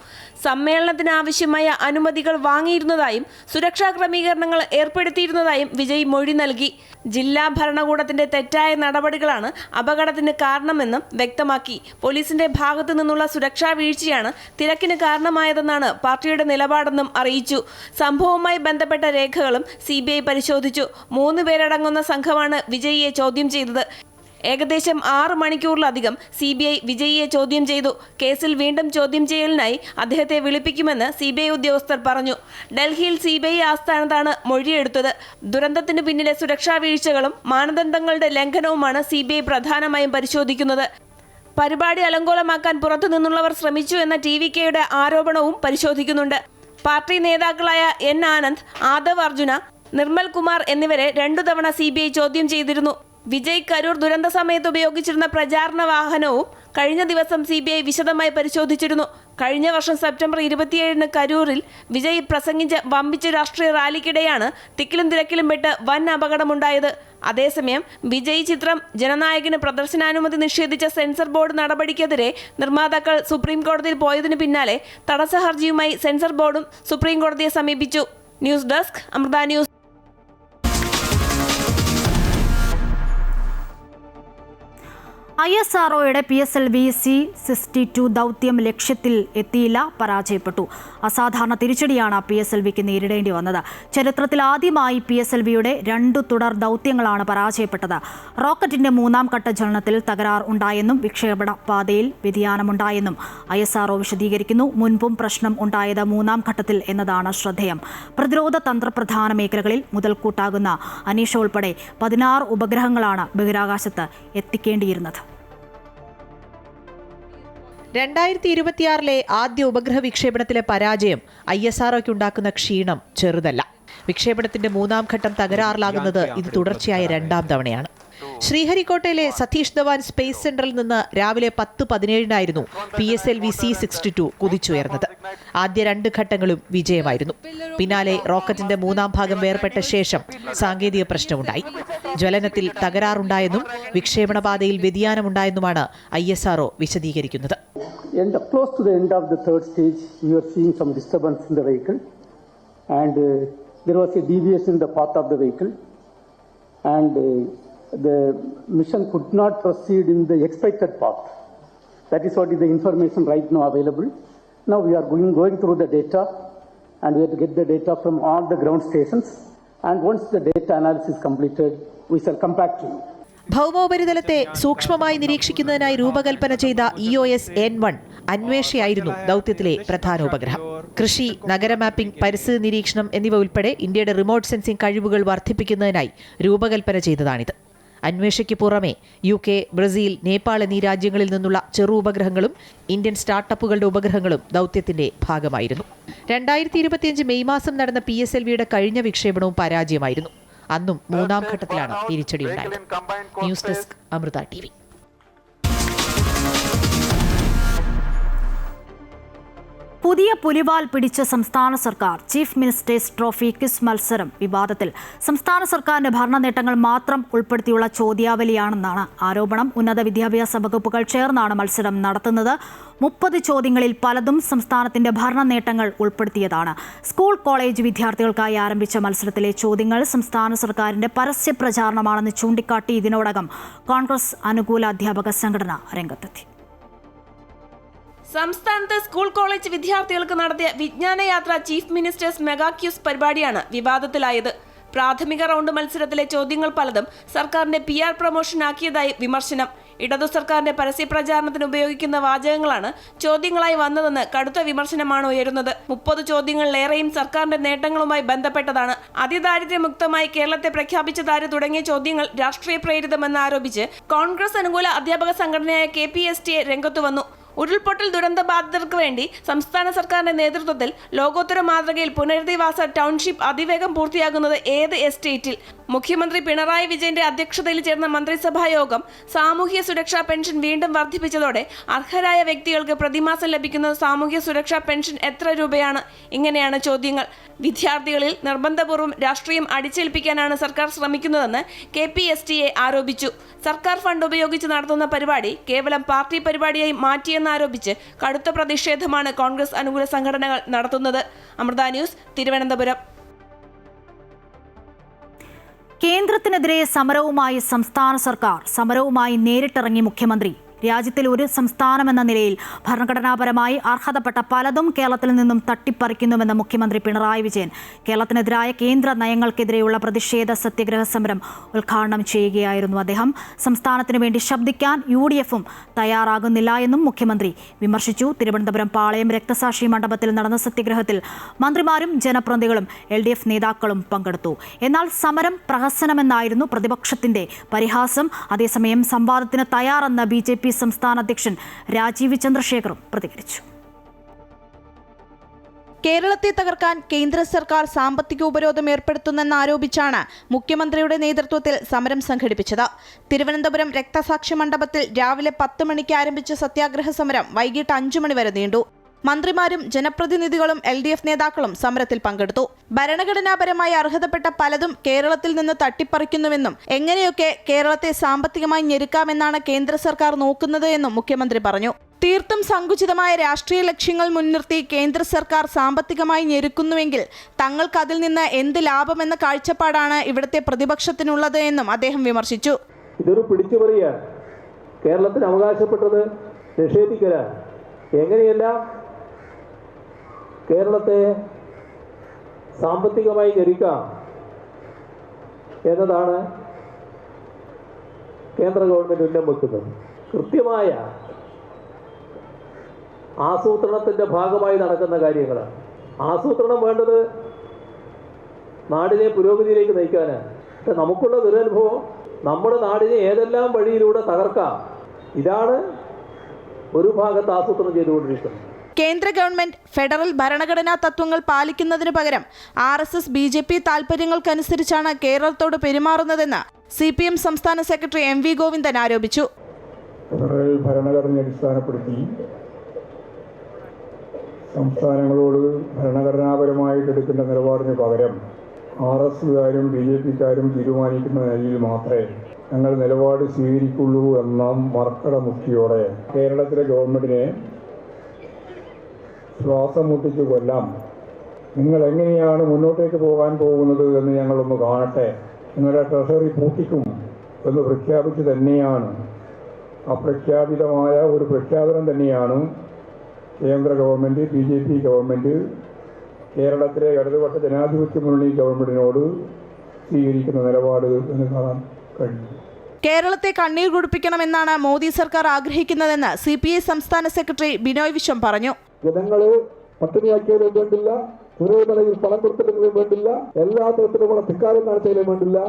സമ്മേളനത്തിന് ആവശ്യമായ അനുമതികൾ വാങ്ങിയിരുന്നതായും സുരക്ഷാ ക്രമീകരണങ്ങൾ ഏർപ്പെടുത്തിയിരുന്നതായും വിജയ് മൊഴി നൽകി. ജില്ലാ ഭരണകൂടത്തിന്റെ തെറ്റായ നടപടികളാണ് അപകടത്തിന് കാരണമെന്നും വ്യക്തമാക്കി. പോലീസിന്റെ ഭാഗത്തു നിന്നുള്ള സുരക്ഷാ വീഴ്ചയാണ് തിരക്കിന് കാരണമായതെന്നാണ് പാർട്ടിയുടെ നിലപാടെന്നും അറിയിച്ചു. സംഭവവുമായി ബന്ധപ്പെട്ട രേഖകളും CBI പരിശോധിച്ചു. 3 പേരടങ്ങുന്ന സംഘമാണ് വിജയിയെ ചോദ്യം ചെയ്തത്. ഏകദേശം 6 മണിക്കൂറിലധികം CBI വിജയിയെ ചോദ്യം ചെയ്തു. കേസിൽ വീണ്ടും ചോദ്യം ചെയ്യലിനായി അദ്ദേഹത്തെ വിളിപ്പിക്കുമെന്ന് CBI ഉദ്യോഗസ്ഥർ പറഞ്ഞു. ഡൽഹിയിൽ CBI ആസ്ഥാനത്താണ് മൊഴിയെടുത്തത്. ദുരന്തത്തിന് പിന്നിലെ സുരക്ഷാ വീഴ്ചകളും മാനദണ്ഡങ്ങളുടെ ലംഘനവുമാണ് CBI പ്രധാനമായും പരിശോധിക്കുന്നത്. പരിപാടി അലങ്കോലമാക്കാൻ പുറത്തുനിന്നുള്ളവർ ശ്രമിച്ചു എന്ന TVKയുടെ ആരോപണവും പരിശോധിക്കുന്നുണ്ട്. പാർട്ടി നേതാക്കളായ N. ആനന്ദ്, ആദവ് അർജുന, നിർമ്മൽ കുമാർ എന്നിവരെ 2 തവണ CBI ചോദ്യം ചെയ്തിരുന്നു. വിജയ് കരൂർ ദുരന്ത സമയത്ത് ഉപയോഗിച്ചിരുന്ന പ്രചാരണ വാഹനവും കഴിഞ്ഞ ദിവസം CBI വിശദമായി പരിശോധിച്ചിരുന്നു. കഴിഞ്ഞ വർഷം സെപ്റ്റംബർ 27-ന് കരൂരിൽ വിജയ് പ്രസംഗിച്ച വമ്പിച്ച രാഷ്ട്രീയ റാലിക്കിടെയാണ് തിക്കിലും തിരക്കിലും പെട്ട് വൻ അപകടമുണ്ടായത്. അതേസമയം വിജയ് ചിത്രം ജനനായകന് പ്രദർശനാനുമതി നിഷേധിച്ച സെൻസർ ബോർഡ് നടപടിക്കെതിരെ നിർമ്മാതാക്കൾ സുപ്രീം കോടതിയിൽ പോയതിനു പിന്നാലെ തടസ്സ ഹർജിയുമായി സെൻസർ ബോർഡും സുപ്രീം കോടതിയെ സമീപിച്ചു. News desk Amrita news. ISROയുടെ PSLV C-62 ദൗത്യം ലക്ഷ്യത്തിൽ എത്തിയില്ല, പരാജയപ്പെട്ടു. അസാധാരണ തിരിച്ചടിയാണ് PSLVക്ക് നേരിടേണ്ടി വന്നത്. ചരിത്രത്തിൽ ആദ്യമായി PSLVയുടെ 2 തുടർ ദൗത്യങ്ങളാണ് പരാജയപ്പെട്ടത്. റോക്കറ്റിന്റെ 3ാം ഘട്ട ജ്വലനത്തിൽ തകരാർ ഉണ്ടായെന്നും വിക്ഷേപണ പാതയിൽ വ്യതിയാനമുണ്ടായെന്നും ISRO വിശദീകരിക്കുന്നു. മുൻപും പ്രശ്നം ഉണ്ടായത് 3ാം ഘട്ടത്തിൽ എന്നതാണ് ശ്രദ്ധേയം. പ്രതിരോധ തന്ത്രപ്രധാന മേഖലകളിൽ മുതൽക്കൂട്ടാകുന്ന അനീഷ ഉൾപ്പെടെ 16 ഉപഗ്രഹങ്ങളാണ് ബഹിരാകാശത്ത് എത്തിക്കേണ്ടിയിരുന്നത്. 2026 ആദ്യ ഉപഗ്രഹ വിക്ഷേപണത്തിലെ പരാജയം ISROയ്ക്കുണ്ടാക്കുന്ന ക്ഷീണം ചെറുതല്ല. വിക്ഷേപണത്തിന്റെ 3ാം ഘട്ടം തകരാറിലാകുന്നത് ഇത് തുടർച്ചയായ 2ാം തവണയാണ്. ശ്രീഹരിക്കോട്ടയിലെ സതീഷ് ധവാൻ സ്പേസ് സെന്ററിൽ നിന്ന് രാവിലെ 10:17-നായിരുന്നു PSLV C-62 കുതിച്ചുയർന്നത്. ആദ്യ 2 ഘട്ടങ്ങളും വിജയമായിരുന്നു. പിന്നാലെ റോക്കറ്റിന്റെ 3ാം ഭാഗം വേർപെട്ട ശേഷം സാങ്കേതിക പ്രശ്നമുണ്ടായി. ജ്വലനത്തിൽ തകരാറുണ്ടായെന്നും വിക്ഷേപണപാതയിൽ വ്യതിയാനമുണ്ടായെന്നുമാണ് ISRO വിശദീകരിക്കുന്നത്. Close to the end of the 3rd stage, we were seeing some disturbance in the vehicle, and there was a deviation in the path of the vehicle, and the mission could not proceed in the expected path. That is what is the information right now available. Now we are going through the data, and we have to get the data from all the ground stations, and once the data analysis is completed, we shall come back to you. ഭൗമോപരിതലത്തെ സൂക്ഷ്മമായി നിരീക്ഷിക്കുന്നതിനായി രൂപകൽപ്പന ചെയ്ത EOS N1 അന്വേഷയായിരുന്നു ദൗത്യത്തിലെ പ്രധാന ഉപഗ്രഹം. കൃഷി, നഗര mapping, പരിസ്ഥിതി നിരീക്ഷണം എന്നിവ ഉൾപ്പെടെ ഇന്ത്യയുടെ റിമോട്ട് സെൻസിംഗ് കഴിവുകൾ വർദ്ധിപ്പിക്കുന്നതിനായി രൂപകൽപ്പന ചെയ്തതാണിത്. അന്വേഷയ്ക്ക് പുറമെ UK, ബ്രസീൽ, നേപ്പാൾ എന്നീ രാജ്യങ്ങളിൽ നിന്നുള്ള ചെറു ഉപഗ്രഹങ്ങളും ഇന്ത്യൻ സ്റ്റാർട്ടപ്പുകളുടെ ഉപഗ്രഹങ്ങളും ദൗത്യത്തിന്റെ ഭാഗമായിരുന്നു. 2025 മെയ് മാസം നടന്ന PSLVയുടെ കഴിഞ്ഞ വിക്ഷേപണവും പരാജയമായിരുന്നു. അന്നും 3ാം ഘട്ടത്തിലാണ് തിരിച്ചടിയുണ്ടായത്. News desk Amrita TV. പുതിയ പുലിവാൽ പിടിച്ച സംസ്ഥാന സർക്കാർ. ചീഫ് മിനിസ്റ്റേഴ്സ് ട്രോഫി ക്വിസ് മത്സരം വിവാദത്തിൽ. സംസ്ഥാന സർക്കാരിന്റെ ഭരണ നേട്ടങ്ങൾ മാത്രം ഉൾപ്പെടുത്തിയുള്ള ചോദ്യാവലിയാണെന്നാണ് ആരോപണം. ഉന്നത വിദ്യാഭ്യാസ വകുപ്പുകൾ ചേർന്നാണ് മത്സരം നടത്തുന്നത്. 30 ചോദ്യങ്ങളിൽ പലതും സംസ്ഥാനത്തിന്റെ ഭരണ നേട്ടങ്ങൾ ഉൾപ്പെടുത്തിയതാണ്. സ്കൂൾ കോളേജ് വിദ്യാർത്ഥികൾക്കായി ആരംഭിച്ച മത്സരത്തിലെ ചോദ്യങ്ങൾ സംസ്ഥാന സർക്കാരിന്റെ പരസ്യ പ്രചാരണമാണെന്ന് ചൂണ്ടിക്കാട്ടി ഇതിനോടകം കോൺഗ്രസ് അനുകൂല അധ്യാപക സംഘടന രംഗത്തെത്തി. സംസ്ഥാനത്ത് സ്കൂൾ കോളേജ് വിദ്യാർത്ഥികൾക്ക് നടത്തിയ വിജ്ഞാനയാത്ര ചീഫ് മിനിസ്റ്റേഴ്സ് മെഗാ ക്യൂസ് പരിപാടിയാണ് വിവാദത്തിലായത്. പ്രാഥമിക റൗണ്ട് മത്സരത്തിലെ ചോദ്യങ്ങൾ പലതും സർക്കാരിന്റെ PR പ്രൊമോഷനാക്കിയതായി വിമർശനം. ഇടതു സർക്കാരിന്റെ പരസ്യ പ്രചാരണത്തിന് ഉപയോഗിക്കുന്ന വാചകങ്ങളാണ് ചോദ്യങ്ങളായി വന്നതെന്ന് കടുത്ത വിമർശനമാണ് ഉയരുന്നത്. 30 ചോദ്യങ്ങളിലേറെയും സർക്കാരിന്റെ നേട്ടങ്ങളുമായി ബന്ധപ്പെട്ടതാണ്. അതിദാരിദ്ര്യമുക്തമായി കേരളത്തെ പ്രഖ്യാപിച്ചതാര് തുടങ്ങിയ ചോദ്യങ്ങൾ രാഷ്ട്രീയ പ്രേരിതമെന്നാരോപിച്ച് കോൺഗ്രസ് അനുകൂല അധ്യാപക സംഘടനയായ KPSTA രംഗത്തു വന്നു. ഉരുൾപൊട്ടൽ ദുരന്ത ബാധിതർക്ക് വേണ്ടി സംസ്ഥാന സർക്കാരിന്റെ നേതൃത്വത്തിൽ ലോകോത്തര മാതൃകയിൽ പുനരധിവാസ ടൗൺഷിപ്പ് അതിവേഗം പൂർത്തിയാകുന്നത് ഏത് എസ്റ്റേറ്റിൽ? മുഖ്യമന്ത്രി പിണറായി വിജയന്റെ അധ്യക്ഷതയിൽ ചേർന്ന മന്ത്രിസഭാ യോഗം സാമൂഹ്യ സുരക്ഷാ പെൻഷൻ വീണ്ടും വർദ്ധിപ്പിച്ചതോടെ അർഹരായ വ്യക്തികൾക്ക് പ്രതിമാസം ലഭിക്കുന്ന സാമൂഹ്യ സുരക്ഷാ പെൻഷൻ എത്ര രൂപയാണ്? ഇങ്ങനെയാണ് ചോദ്യങ്ങൾ. വിദ്യാർത്ഥികളിൽ നിർബന്ധപൂർവ്വം രാഷ്ട്രീയം അടിച്ചേൽപ്പിക്കാനാണ് സർക്കാർ ശ്രമിക്കുന്നതെന്ന് KPSTA ആരോപിച്ചു. സർക്കാർ ഫണ്ട് ഉപയോഗിച്ച് നടത്തുന്ന പരിപാടി കേവലം പാർട്ടി പരിപാടിയായി മാറ്റിയെന്നാരോപിച്ച് കടുത്ത പ്രതിഷേധമാണ് കോൺഗ്രസ് അനുകൂല സംഘടനകൾ നടത്തുന്നത്. അമൃത ന്യൂസ്, തിരുവനന്തപുരം. കേന്ദ്രത്തിനെതിരെ സമരവുമായി സംസ്ഥാന സർക്കാർ. സമരവുമായി നേരിട്ടിറങ്ങി മുഖ്യമന്ത്രി. രാജ്യത്തിൽ ഒരു സംസ്ഥാനമെന്ന നിലയിൽ ഭരണഘടനാപരമായി അർഹതപ്പെട്ട പലതും കേരളത്തിൽ നിന്നും തട്ടിപ്പറിക്കുന്നുവെന്ന് മുഖ്യമന്ത്രി പിണറായി വിജയൻ. കേരളത്തിനെതിരായ കേന്ദ്ര നയങ്ങൾക്കെതിരെയുള്ള പ്രതിഷേധ സത്യഗ്രഹ സമരം ഉദ്ഘാടനം ചെയ്യുകയായിരുന്നു അദ്ദേഹം. സംസ്ഥാനത്തിനു വേണ്ടി ശബ്ദിക്കാൻ UDFും തയ്യാറാകുന്നില്ല എന്നും മുഖ്യമന്ത്രി വിമർശിച്ചു. തിരുവനന്തപുരം പാളയം രക്തസാക്ഷി മണ്ഡപത്തിൽ നടന്ന സത്യഗ്രഹത്തിൽ മന്ത്രിമാരും ജനപ്രതിനിധികളും LDF നേതാക്കളും പങ്കെടുത്തു. എന്നാൽ സമരം പ്രഹസനമെന്നായിരുന്നു പ്രതിപക്ഷത്തിന്റെ പരിഹാസം. അതേസമയം സംവാദത്തിന് തയ്യാറെന്ന് BJP സംസ്ഥാന അധ്യക്ഷൻ രാജീവ് ചന്ദ്രശേഖറും പ്രതികരിച്ചു. കേരളത്തെ തകർക്കാൻ കേന്ദ്ര സർക്കാർ സാമ്പത്തിക ഉപരോധം ഏർപ്പെടുത്തുന്നെന്നാരോപിച്ചാണ് മുഖ്യമന്ത്രിയുടെ നേതൃത്വത്തിൽ സമരം സംഘടിപ്പിച്ചത്. തിരുവനന്തപുരം രക്തസാക്ഷി മണ്ഡപത്തിൽ രാവിലെ 10 മണിക്ക് ആരംഭിച്ച സത്യാഗ്രഹ സമരം വൈകിട്ട് 5 മണി വരെ നീണ്ടു. മന്ത്രിമാരും ജനപ്രതിനിധികളും LDF നേതാക്കളും സമരത്തിൽ പങ്കെടുത്തു. ഭരണഘടനാപരമായി അർഹതപ്പെട്ട പലതും കേരളത്തിൽ നിന്ന് തട്ടിപ്പറിക്കുന്നുവെന്നും എങ്ങനെയൊക്കെ കേരളത്തെ സാമ്പത്തികമായി ഞെരുക്കാമെന്നാണ് കേന്ദ്ര സർക്കാർ നോക്കുന്നത് എന്നും മുഖ്യമന്ത്രി പറഞ്ഞു. തീർത്തും സങ്കുചിതമായ രാഷ്ട്രീയ ലക്ഷ്യങ്ങൾ മുൻനിർത്തി കേന്ദ്ര സർക്കാർ സാമ്പത്തികമായി ഞെരുക്കുന്നുവെങ്കിൽ തങ്ങൾക്ക് അതിൽ നിന്ന് എന്ത് ലാഭമെന്ന കാഴ്ചപ്പാടാണ് ഇവിടുത്തെ പ്രതിപക്ഷത്തിനുള്ളത് എന്നും അദ്ദേഹം വിമർശിച്ചു. ഇതൊരു പിടിച്ചുപറിയാണ്. കേരളത്തിന് അവകാശപ്പെട്ടത് നിഷേധിക്കലാണ്. എങ്ങനെയല്ല കേരളത്തെ സാമ്പത്തികമായി ഞെരുക്കാം എന്നതാണ് കേന്ദ്ര ഗവൺമെന്റ് ഉന്നം വെക്കുന്നത്. കൃത്യമായ ആസൂത്രണത്തിന്റെ ഭാഗമായി നടക്കുന്ന കാര്യങ്ങളാണ്. ആസൂത്രണം വേണ്ടത് നാടിനെ പുരോഗതിയിലേക്ക് നയിക്കാനാണ്. പക്ഷെ നമുക്കുള്ള ദുരനുഭവം നമ്മുടെ നാടിനെ ഏതെല്ലാം വഴിയിലൂടെ തകർക്കാം, ഇതാണ് ഒരു ഭാഗത്ത് ആസൂത്രണം ചെയ്തുകൊണ്ടിരിക്കുന്നത്. കേന്ദ്ര ഗവൺമെന്റ് ഫെഡറൽ ഭരണഘടനാ തത്വങ്ങൾ പാലിക്കുന്നതിന് പകരം RSS BJP താൽപര്യങ്ങൾക്കനുസരിച്ചാണ് കേരളത്തോട് പെരുമാറുന്നതെന്ന് CPM സംസ്ഥാന സെക്രട്ടറി MV ഗോവിന്ദൻ ആരോപിച്ചു. ഫെഡറൽ ഭരണഘടന അടിസ്ഥാനപ്പെടുത്തി സംസ്ഥാനങ്ങളോട് ഭരണഘടനാപരമായിട്ട് എടുക്കേണ്ട നിലപാടിന് പകരം RSSകാരും BJPക്കാരും തീരുമാനിക്കുന്ന നിലയിൽ മാത്രമേ ഞങ്ങൾ നിലപാട് സ്വീകരിക്കുള്ളൂ എന്ന മർക്കടമുഷ്ടിയോടെ കേരളത്തിലെ ഗവൺമെന്റിനെ ശ്വാസം മുട്ടിച്ചു കൊല്ലാം. നിങ്ങൾ എങ്ങനെയാണ് മുന്നോട്ടേക്ക് പോകാൻ പോകുന്നത് എന്ന് ഞങ്ങളൊന്ന് കാണട്ടെ, നിങ്ങളുടെ ട്രഷറി പൂട്ടിക്കും എന്ന് പ്രഖ്യാപിച്ച് തന്നെയാണ്, അപ്രഖ്യാപിതമായ ഒരു പ്രഖ്യാപനം തന്നെയാണ് കേന്ദ്ര ഗവൺമെന്റ് BJP ഗവൺമെന്റ് കേരളത്തിലെ ഇടതുപക്ഷ ജനാധിപത്യ മുന്നണി ഗവൺമെന്റിനോട് സ്വീകരിക്കുന്ന നിലപാട് എന്ന് കാണാൻ കഴിയും. കേരളത്തെ കണ്ണീർ കുടിപ്പിക്കണമെന്നാണ് മോദി സർക്കാർ ആഗ്രഹിക്കുന്നതെന്ന് CPI സംസ്ഥാന സെക്രട്ടറി ബിനോയ് വിശ്വം പറഞ്ഞു. ജനങ്ങളെ പട്ടിണിയാക്കിയതിലും വേണ്ടില്ല, ചുരമലയിൽ പണം കൊടുത്തില്ലെങ്കിലും വേണ്ടില്ല, എല്ലാ തരത്തിലുമുള്ള ധിക്കാരം കാണിച്ചതിലും വേണ്ടില്ല.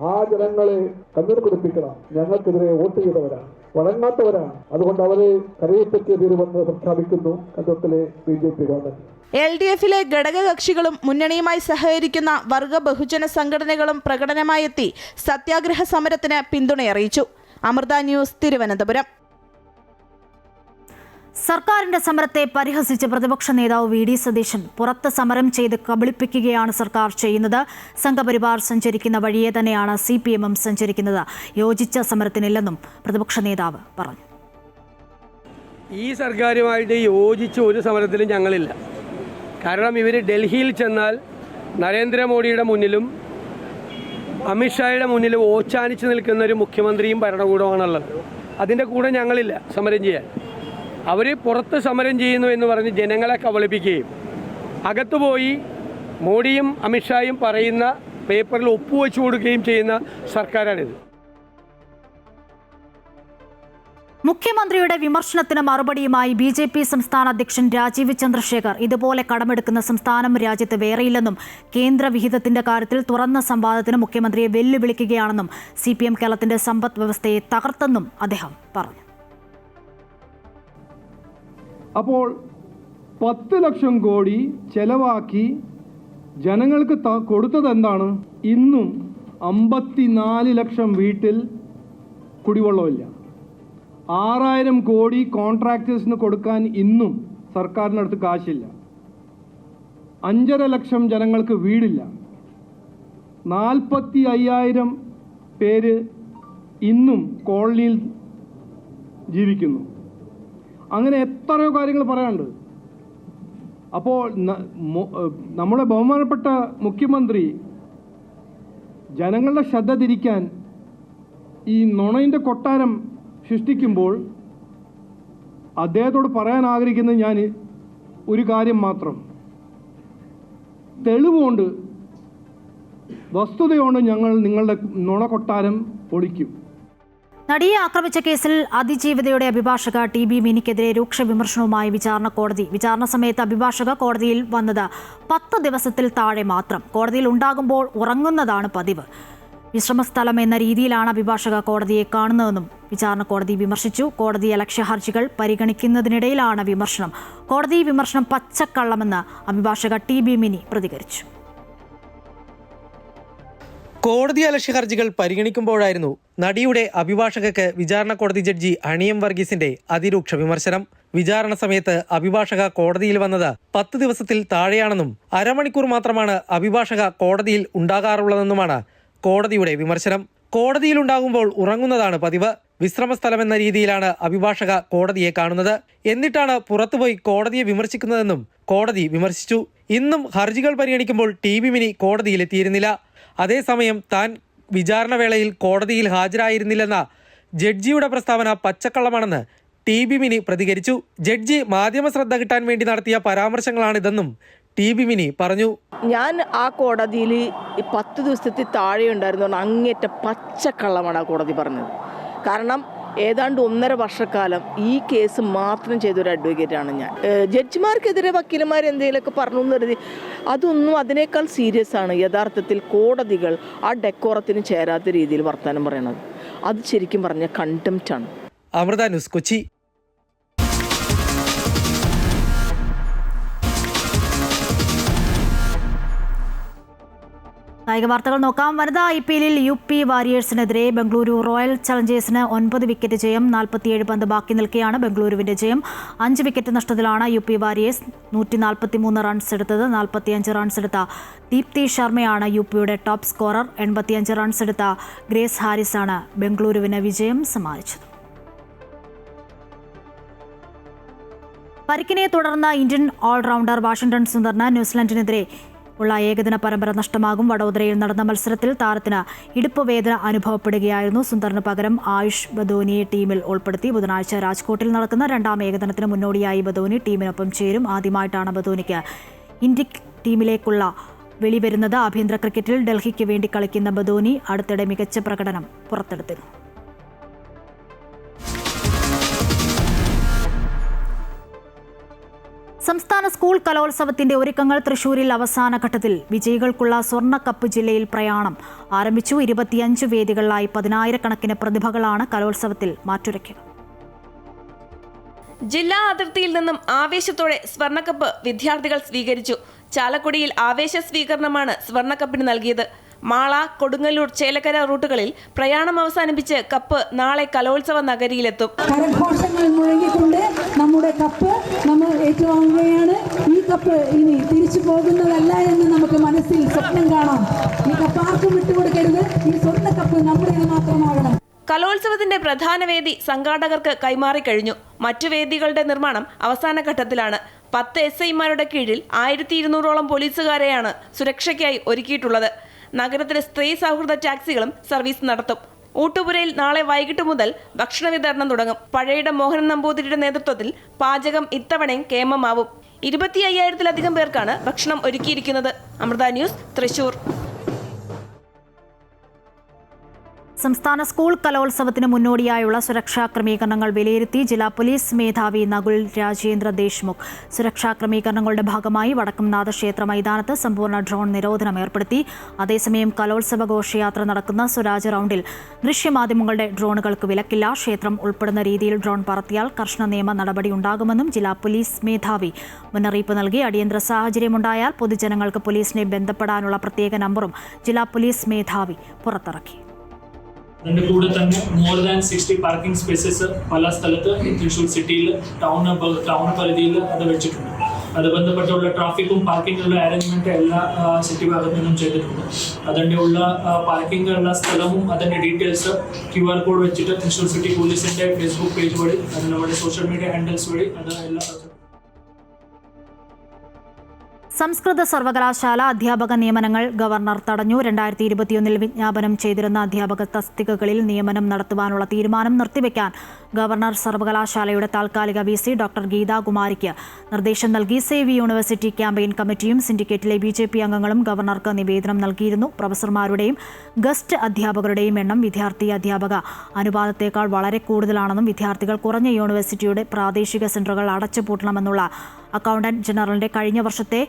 ആ ജനങ്ങളെ കണ്ണീർ കുടിപ്പിക്കണം. ഞങ്ങൾക്കെതിരെ വോട്ട് ചെയ്തവരാണ്, വഴങ്ങാത്തവരാണ്. അതുകൊണ്ട് അവരെ കരയിപ്പറ്റിയ തീരുമെന്ന് പ്രഖ്യാപിക്കുന്നു കേന്ദ്രത്തിലെ BJP ഗവൺമെന്റ്. LDFിലെ ഘടകകക്ഷികളും മുന്നണിയുമായി സഹകരിക്കുന്ന വർഗ ബഹുജന സംഘടനകളും പ്രകടനമായെത്തി സത്യാഗ്രഹ സമരത്തിന് പിന്തുണയറിയിച്ചു. അമൃത ന്യൂസ്, തിരുവനന്തപുരം. സർക്കാരിന്റെ സമരത്തെ പരിഹസിച്ച് പ്രതിപക്ഷ നേതാവ് VD സതീശൻ പുറത്ത് സമരം ചെയ്ത് കബളിപ്പിക്കുകയാണ് സർക്കാർ ചെയ്യുന്നത്. സംഘപരിവാർ സഞ്ചരിക്കുന്ന വഴിയെ തന്നെയാണ് CPM സഞ്ചരിക്കുന്നത്. യോജിച്ച സമരത്തിനില്ലെന്നും പ്രതിപക്ഷ നേതാവ് പറഞ്ഞു. ഈ സർക്കാരുമായിട്ട് യോജിച്ച ഒരു സമരത്തിലും ഞങ്ങളില്ല. കാരണം ഇവർ ഡൽഹിയിൽ ചെന്നാൽ നരേന്ദ്രമോദിയുടെ മുന്നിലും അമിത്ഷായുടെ മുന്നിലും ഓച്ചാനിച്ച് നിൽക്കുന്ന ഒരു മുഖ്യമന്ത്രിയും ഭരണകൂടമാണുള്ളത്. അതിൻ്റെ കൂടെ ഞങ്ങളില്ല സമരം ചെയ്യാൻ. അവർ പുറത്ത് സമരം ചെയ്യുന്നു എന്ന് പറഞ്ഞ് ജനങ്ങളെ കബളിപ്പിക്കുകയും അകത്ത് പോയി മോഡിയും അമിത്ഷായും പറയുന്ന പേപ്പറിൽ ഒപ്പുവെച്ചു കൊടുക്കുകയും ചെയ്യുന്ന സർക്കാരാണിത്. മുഖ്യമന്ത്രിയുടെ വിമർശനത്തിന് മറുപടിയുമായി BJP സംസ്ഥാന അധ്യക്ഷൻ രാജീവ് ചന്ദ്രശേഖർ ഇതുപോലെ കടമെടുക്കുന്ന സംസ്ഥാനം രാജ്യത്ത് വേറെയില്ലെന്നും കേന്ദ്ര വിഹിതത്തിന്റെ കാര്യത്തിൽ തുറന്ന സംവാദത്തിന് മുഖ്യമന്ത്രിയെ വെല്ലുവിളിക്കുകയാണെന്നും CPM കേരളത്തിന്റെ സമ്പദ് വ്യവസ്ഥയെ തകർത്തെന്നും അദ്ദേഹം പറഞ്ഞു. അപ്പോൾ 10 ലക്ഷം കോടി ചെലവാക്കി ജനങ്ങൾക്ക് കൊടുത്തത് എന്താണ്? ഇന്നും 54 ലക്ഷം വീട്ടിൽ കുടിവെള്ളമില്ല. 6000 കോടി കോൺട്രാക്ടേഴ്സിന് കൊടുക്കാൻ ഇന്നും സർക്കാരിനടുത്ത് കാശില്ല. 5.5 ലക്ഷം ജനങ്ങൾക്ക് വീടില്ല. 45,000 പേര് ഇന്നും കോളനിയിൽ ജീവിക്കുന്നു. അങ്ങനെ എത്രയോ കാര്യങ്ങൾ പറയാനുണ്ട്. അപ്പോൾ നമ്മുടെ ബഹുമാനപ്പെട്ട മുഖ്യമന്ത്രി ജനങ്ങളുടെ ശ്രദ്ധ തിരിക്കാൻ ഈ നുണയിൻ്റെ കൊട്ടാരം സൃഷ്ടിക്കുമ്പോൾ അദ്ദേഹത്തോട് പറയാൻ ആഗ്രഹിക്കുന്നത് ഞാൻ ഒരു കാര്യം മാത്രം, തെളിവുകൊണ്ട് വസ്തുതയോണ്ട് ഞങ്ങൾ നിങ്ങളുടെ നുണ കൊട്ടാരം പൊളിക്കും. നടിയെ ആക്രമിച്ച കേസിൽ അതിജീവിതയുടെ അഭിഭാഷക TB മിനിക്കെതിരെ രൂക്ഷ വിമർശനവുമായി വിചാരണ കോടതി. വിചാരണ സമയത്ത് അഭിഭാഷക കോടതിയിൽ വന്നത് 10 ദിവസത്തിൽ താഴെ മാത്രം. കോടതിയിൽ ഉണ്ടാകുമ്പോൾ ഉറങ്ങുന്നതാണ് പതിവ്. വിശ്രമസ്ഥലം എന്ന രീതിയിലാണ് അഭിഭാഷക കോടതിയെ കാണുന്നതെന്നും വിചാരണ കോടതി വിമർശിച്ചു. കോടതി അലക്ഷ്യ ഹർജികൾ പരിഗണിക്കുന്നതിനിടയിലാണ് വിമർശനം. കോടതി വിമർശനം പച്ചക്കള്ളമെന്ന് അഭിഭാഷക TB മിനി പ്രതികരിച്ചു. കോടതി അലക്ഷ്യ ഹർജികൾ പരിഗണിക്കുമ്പോഴായിരുന്നു നടിയുടെ അഭിഭാഷകക്ക് വിചാരണ കോടതി ജഡ്ജി അണിയം വർഗീസിന്റെ അതിരൂക്ഷ വിമർശനം. വിചാരണ സമയത്ത് അഭിഭാഷക കോടതിയിൽ വന്നത് 10 ദിവസത്തിൽ താഴെയാണെന്നും അരമണിക്കൂർ മാത്രമാണ് അഭിഭാഷക കോടതിയിൽ ഉണ്ടാകാറുള്ളതെന്നുമാണ് കോടതിയുടെ വിമർശനം. കോടതിയിലുണ്ടാകുമ്പോൾ ഉറങ്ങുന്നതാണ് പതിവ്. വിശ്രമസ്ഥലമെന്ന രീതിയിലാണ് അഭിഭാഷക കോടതിയെ കാണുന്നത്. എന്നിട്ടാണ് പുറത്തുപോയി കോടതിയെ വിമർശിക്കുന്നതെന്നും കോടതി വിമർശിച്ചു. ഇന്നും ഹർജികൾ പരിഗണിക്കുമ്പോൾ TB മിനി കോടതിയിലെത്തിയിരുന്നില്ല. അതേസമയം താൻ വിചാരണ വേളയിൽ കോടതിയിൽ ഹാജരായിരുന്നില്ലെന്ന ജഡ്ജിയുടെ പ്രസ്താവന പച്ചക്കള്ളമാണെന്ന് TB മിനി പ്രതികരിച്ചു. ജഡ്ജി മാധ്യമ ശ്രദ്ധ കിട്ടാൻ വേണ്ടി നടത്തിയ പരാമർശങ്ങളാണിതെന്നും TB മിനി പറഞ്ഞു. ഞാൻ ആ കോടതിയിൽ 10 ദിവസത്തിൽ താഴെ ഉണ്ടായിരുന്നു. അങ്ങേറ്റ പച്ചക്കള്ളമാണ് ആ കോടതി പറഞ്ഞത്. കാരണം ഏതാണ്ട് 1.5 വർഷക്കാലം ഈ കേസ് മാത്രം ചെയ്തൊരു അഡ്വക്കേറ്റാണ് ഞാൻ. ജഡ്ജിമാർക്കെതിരെ വക്കീലന്മാർ എന്തെങ്കിലുമൊക്കെ പറഞ്ഞു എന്ന് കരുതി അതൊന്നും അതിനേക്കാൾ സീരിയസ് ആണ് യഥാർത്ഥത്തിൽ കോടതികൾ ആ ഡെക്കോറത്തിന് ചേരാത്ത രീതിയിൽ വർത്തമാനം പറയണത്. അത് ശരിക്കും പറഞ്ഞ കണ്ടംപ്റ്റാണ്. അമൃത ന്യൂസ്, കൊച്ചി. കായിക വാർത്തകൾ നോക്കാം. വനിതാ IPL-ൽ UP വാരിയേഴ്സിനെതിരെ ബംഗളൂരു റോയൽ ചലഞ്ചേഴ്സിന് 9 വിക്കറ്റ് ജയം. 47 പന്ത് ബാക്കി നിൽക്കെയാണ് ബംഗളൂരുവിന്റെ ജയം. 5 വിക്കറ്റ് നഷ്ടത്തിലാണ് UP വാരിയേഴ്സ് 143 റൺസ് എടുത്തത്. 45 റൺസ് എടുത്ത ദീപ്തി ശർമ്മയാണ് UPയുടെ ടോപ്പ് സ്കോറർ. 85 റൺസ് എടുത്ത ഗ്രേസ് ഹാരിസാണ് ബംഗളൂരുവിന് വിജയം സമ്മാനിച്ചത്. പരിക്കിനെ തുടർന്ന് ഇന്ത്യൻ ഓൾറൗണ്ടർ വാഷിംഗ്ടൺ സുന്ദറിന് ന്യൂസിലൻഡിനെതിരെ ഉള്ള ഏകദിന പരമ്പര നഷ്ടമാകും. വഡോദരയിൽ നടന്ന മത്സരത്തിൽ താരത്തിന് ഇടുപ്പ് വേദന അനുഭവപ്പെടുകയായിരുന്നു. സുന്ദറിന് പകരം ആയുഷ് ബദോനിയെ ടീമിൽ ഉൾപ്പെടുത്തി. ബുധനാഴ്ച രാജ്കോട്ടിൽ നടക്കുന്ന 2ാം ഏകദിനത്തിന് മുന്നോടിയായി ബദോനി ടീമിനൊപ്പം ചേരും. ആദ്യമായിട്ടാണ് ബദോനിക്ക് ഇന്ത്യൻ ടീമിലേക്കുള്ള വെളിവരുന്നത്. ആഭ്യന്തര ക്രിക്കറ്റിൽ ഡൽഹിക്ക് വേണ്ടി കളിക്കുന്ന ബദോനി അടുത്തിടെ മികച്ച പ്രകടനം പുറത്തെടുത്തിരുന്നു. സംസ്ഥാന സ്കൂൾ കലോത്സവത്തിന്റെ ഒരുക്കങ്ങൾ തൃശൂരിൽ അവസാന ഘട്ടത്തിൽ. വിജയികൾക്കുള്ള സ്വർണ്ണക്കപ്പ് ജില്ലയിൽ പ്രയാണം ആരംഭിച്ചു. 25 വേദികളിലായി 10,000-കണക്കിന് പ്രതിഭകളാണ് കലോത്സവത്തിൽ മാറ്റുരയ്ക്കുക. ജില്ലാ അതിർത്തിയിൽ നിന്നും ആവേശത്തോടെ സ്വർണ്ണക്കപ്പ് വിദ്യാർത്ഥികൾ സ്വീകരിച്ചു. ചാലക്കുടിയിൽ ആവേശ സ്വീകരണമാണ് സ്വർണ്ണക്കപ്പിന് നൽകിയത്. മാള, കൊടുങ്ങല്ലൂർ, ചേലക്കര റൂട്ടുകളിൽ പ്രയാണം അവസാനിപ്പിച്ച് കപ്പ് നാളെ കലോത്സവ നഗരിയിലെത്തും. കരഘോഷങ്ങൾ മുഴങ്ങിക്കൊണ്ട് നമ്മുടെ കപ്പ് നമ്മൾ ഏറ്റുവാങ്ങുകയാണ്. ഈ കപ്പ് ഇനി തിരിച്ചു പോകുന്നതല്ല എന്ന് നമുക്ക് മനസ്സിൽ സ്വപ്നം കാണാം. ഈ കപ്പ് ആർക്കും വിട്ടുകൊടുക്കരുത്. ഈ സ്വർണ്ണ കപ്പ് നമ്മുടേത് മാത്രമാകണം. കലോത്സവത്തിന്റെ പ്രധാന വേദി സംഘാടകർക്ക് കൈമാറിക്കഴിഞ്ഞു. മറ്റു വേദികളുടെ നിർമ്മാണം അവസാന ഘട്ടത്തിലാണ്. 10 SI-മാരുടെ കീഴിൽ 1200ഓളം പോലീസുകാരെയാണ് സുരക്ഷയ്ക്കായി ഒരുക്കിയിട്ടുള്ളത്. നഗരത്തിലെ സ്ത്രീ സൗഹൃദ ടാക്സികളും സർവീസ് നടത്തും. ഊട്ടുപുരയിൽ നാളെ വൈകിട്ട് മുതൽ ഭക്ഷണ വിതരണം തുടങ്ങും. പഴയിടം മോഹനൻ നമ്പൂതിരിയുടെ നേതൃത്വത്തിൽ പാചകം ഇത്തവണയും കേമമാവും. 25,000-ലധികം പേർക്കാണ് ഭക്ഷണം ഒരുക്കിയിരിക്കുന്നത്. അമൃത ന്യൂസ്, തൃശൂർ. സംസ്ഥാന സ്കൂൾ കലോത്സവത്തിന് മുന്നോടിയായുള്ള സുരക്ഷാ ക്രമീകരണങ്ങൾ വിലയിരുത്തി ജില്ലാ പോലീസ് മേധാവി നകുൽ രാജേന്ദ്ര ദേശ്മുഖ്. സുരക്ഷാ ക്രമീകരണങ്ങളുടെ ഭാഗമായി വടക്കുംനാഥ ക്ഷേത്ര മൈതാനത്ത് സമ്പൂർണ്ണ ഡ്രോൺ നിരോധനം ഏർപ്പെടുത്തി. അതേസമയം കലോത്സവ ഘോഷയാത്ര നടക്കുന്ന സ്വരാജ് റൗണ്ടിൽ ദൃശ്യമാധ്യമങ്ങളുടെ ഡ്രോണുകൾക്ക് വിലക്കില്ല. ക്ഷേത്രം ഉൾപ്പെടുന്ന രീതിയിൽ ഡ്രോൺ പറത്തിയാൽ കർശന നിയമ നടപടിയുണ്ടാകുമെന്നും ജില്ലാ പോലീസ് മേധാവി മുന്നറിയിപ്പ് നൽകി. അടിയന്തര സാഹചര്യമുണ്ടായാൽ പൊതുജനങ്ങൾക്ക് പോലീസിനെ ബന്ധപ്പെടാനുള്ള പ്രത്യേക നമ്പറും ജില്ലാ പോലീസ് മേധാവി പുറത്തിറക്കി. അതിൻ്റെ കൂടെ തന്നെ മോർ ദാൻ 60 പാർക്കിംഗ് സ്പേസസ് പല സ്ഥലത്ത് തൃശ്ശൂർ സിറ്റിയിൽ ടൗൺ പരിധിയിൽ അത് വെച്ചിട്ടുണ്ട്. അത് ബന്ധപ്പെട്ടുള്ള ട്രാഫിക്കും പാർക്കിങ്ങുള്ള അറേഞ്ച്മെന്റ് എല്ലാ സിറ്റി ഭാഗത്തു നിന്നും ചെയ്തിട്ടുണ്ട്. അതിൻ്റെ ഉള്ള പാർക്കിങ്ങുള്ള സ്ഥലവും അതിൻ്റെ ഡീറ്റെയിൽസ് QR കോഡ് വെച്ചിട്ട് തൃശ്ശൂർ സിറ്റി പോലീസിൻ്റെ ഫേസ്ബുക്ക് പേജ് വഴി അത് നമ്മുടെ സോഷ്യൽ മീഡിയ ഹാൻഡിൽസ് വഴി അത് എല്ലാ സംസ്കൃത സർവകലാശാല അധ്യാപക നിയമനങ്ങൾ ഗവർണർ തടഞ്ഞു. 2021 വിജ്ഞാപനം ചെയ്തിരുന്ന അധ്യാപക തസ്തികകളിൽ നിയമനം നടത്തുവാനുള്ള തീരുമാനം നിർത്തിവെക്കാൻ ഗവർണർ സർവകലാശാലയുടെ താൽക്കാലിക VC ഡോക്ടർ ഗീതാകുമാരിക്ക് നിർദ്ദേശം നൽകി. സേവ് യൂണിവേഴ്സിറ്റി ക്യാമ്പയിൻ കമ്മിറ്റിയും സിൻഡിക്കേറ്റിലെ BJP അംഗങ്ങളും ഗവർണർക്ക് നിവേദനം നൽകിയിരുന്നു. പ്രൊഫസർമാരുടെയും ഗസ്റ്റ് അധ്യാപകരുടെയും എണ്ണം വിദ്യാർത്ഥി അധ്യാപക അനുപാതത്തേക്കാൾ വളരെ കൂടുതലാണെന്നും വിദ്യാർത്ഥികൾ കുറഞ്ഞ യൂണിവേഴ്സിറ്റിയുടെ പ്രാദേശിക സെന്ററുകൾ അടച്ചുപൂട്ടണമെന്നുള്ള അക്കൗണ്ടന്റ് ജനറലിന്റെ കഴിഞ്ഞ വർഷത്തെ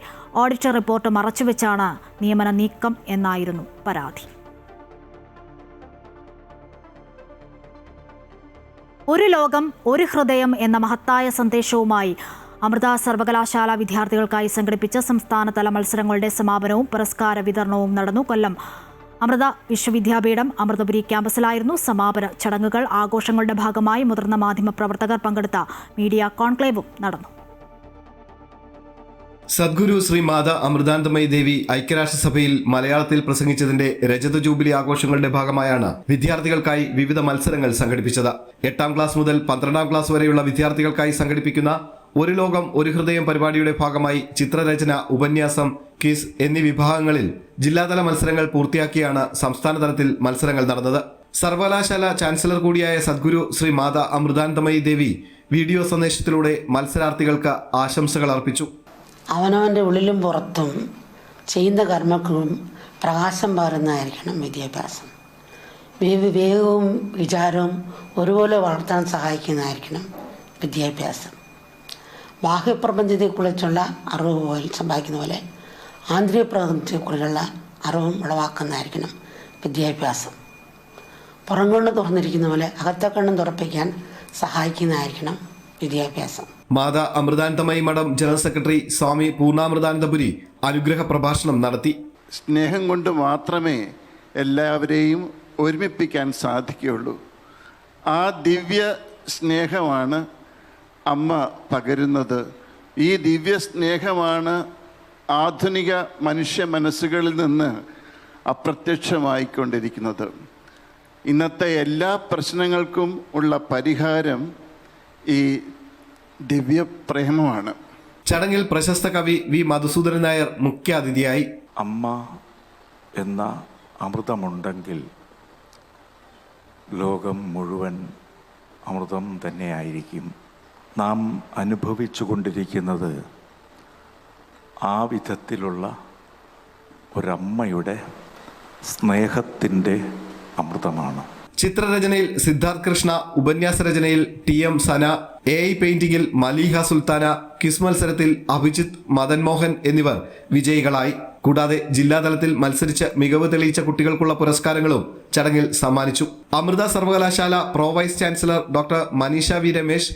ഓഡിറ്റ് റിപ്പോർട്ട് മറച്ചുവെച്ചാണ് നിയമന നീക്കം എന്നായിരുന്നു പരാതി. ഒരു ലോകം ഒരു ഹൃദയം എന്ന മഹത്തായ സന്ദേശവുമായി അമൃത സർവകലാശാല വിദ്യാർത്ഥികൾക്കായി സംഘടിപ്പിച്ച സംസ്ഥാനതല മത്സരങ്ങളുടെ സമാപനവും പുരസ്കാര വിതരണവും നടന്നു. കൊല്ലം അമൃത വിശ്വവിദ്യാപീഠം അമൃതപുരി ക്യാമ്പസിലായിരുന്നു സമാപന ചടങ്ങുകൾ. ആഘോഷങ്ങളുടെ ഭാഗമായി മുതിർന്ന മാധ്യമപ്രവർത്തകർ പങ്കെടുത്ത മീഡിയ കോൺക്ലേവും നടന്നു. സദ്ഗുരു ശ്രീ മാതാ അമൃതാനന്ദമയി ദേവി ഐക്യരാഷ്ട്രസഭയിൽ മലയാളത്തിൽ പ്രസംഗിച്ചതിന്റെ രജത ജൂബിലി ആഘോഷങ്ങളുടെ ഭാഗമായാണ് വിദ്യാർത്ഥികൾക്കായി വിവിധ മത്സരങ്ങൾ സംഘടിപ്പിച്ചത്. 8ാം ക്ലാസ് മുതൽ 12ാം ക്ലാസ് വരെയുള്ള വിദ്യാർത്ഥികൾക്കായി സംഘടിപ്പിക്കുന്ന ഒരു ലോകം ഒരു ഹൃദയം പരിപാടിയുടെ ഭാഗമായി ചിത്രരചന, ഉപന്യാസം, ക്വിസ് എന്നീ വിഭാഗങ്ങളിൽ ജില്ലാതല മത്സരങ്ങൾ പൂർത്തിയാക്കിയാണ് സംസ്ഥാനതലത്തിൽ മത്സരങ്ങൾ നടന്നത്. സർവകലാശാല ചാൻസലർ കൂടിയായ സദ്ഗുരു ശ്രീ മാതാ അമൃതാനന്ദമയി ദേവി വീഡിയോ സന്ദേശത്തിലൂടെ മത്സരാർത്ഥികൾക്ക് ആശംസകൾ അർപ്പിച്ചു. അവനവൻ്റെ ഉള്ളിലും പുറത്തും ചെയ്യുന്ന കർമ്മങ്ങളും പ്രകാശം പകരുന്നതായിരിക്കണം വിദ്യാഭ്യാസം. വിവേകവും വിചാരവും ഒരുപോലെ വളർത്താൻ സഹായിക്കുന്നതായിരിക്കണം വിദ്യാഭ്യാസം. ബാഹ്യപ്രപഞ്ചത്തെക്കുറിച്ചുള്ള അറിവ് പോലെ സമ്പാദിക്കുന്ന പോലെ ആന്തരിക പ്രപഞ്ചത്തെക്കുറിച്ചുള്ള അറിവും ഉളവാക്കുന്നതായിരിക്കണം വിദ്യാഭ്യാസം. പുറംകണ്ണ് തുറന്നിരിക്കുന്ന പോലെ അകത്തെ കണ്ണും തുറപ്പിക്കാൻ സഹായിക്കുന്നതായിരിക്കണം വിദ്യാഭ്യാസം. മാതാ അമൃതാനന്ദമയി മഠം ജനറൽ സെക്രട്ടറി സ്വാമി പൂർണ്ണാമൃതാനന്ദപുരി അനുഗ്രഹ പ്രഭാഷണം നടത്തി. സ്നേഹം കൊണ്ട് മാത്രമേ എല്ലാവരെയും ഒരുമിപ്പിക്കാൻ സാധിക്കുകയുള്ളൂ. ആ ദിവ്യ സ്നേഹമാണ് അമ്മ പകരുന്നത്. ഈ ദിവ്യ സ്നേഹമാണ് ആധുനിക മനുഷ്യ മനസ്സുകളിൽ നിന്ന് അപ്രത്യക്ഷമായിക്കൊണ്ടിരിക്കുന്നത്. ഇന്നത്തെ എല്ലാ പ്രശ്നങ്ങൾക്കും ഉള്ള പരിഹാരം ഈ ദിവ്യപ്രേമമാണ്. ചടങ്ങിൽ പ്രശസ്ത കവി വി മധുസൂദനൻ നായർ മുഖ്യാതിഥിയായി. അമ്മ എന്ന അമൃതമുണ്ടെങ്കിൽ ലോകം മുഴുവൻ അമൃതം തന്നെയായിരിക്കും. നാം അനുഭവിച്ചു കൊണ്ടിരിക്കുന്നത് ആ വിധത്തിലുള്ള ഒരമ്മയുടെ സ്നേഹത്തിൻ്റെ അമൃതമാണ്. ചിത്രരചനയിൽ സിദ്ധാർത്ഥ് കൃഷ്ണ, ഉപന്യാസ രചനയിൽ TM സന, AI പെയിന്റിംഗിൽ മലീഹ സുൽത്താന, ക്വിസ് മത്സരത്തിൽ അഭിജിത്ത്, മദൻ മോഹൻ എന്നിവർ വിജയികളായി. കൂടാതെ ജില്ലാതലത്തിൽ മത്സരിച്ച് മികവ് തെളിയിച്ച കുട്ടികൾക്കുള്ള പുരസ്കാരങ്ങളും ചടങ്ങിൽ സമ്മാനിച്ചു. അമൃത സർവകലാശാല pro vice chancellor doctor Manisha V Ramesh,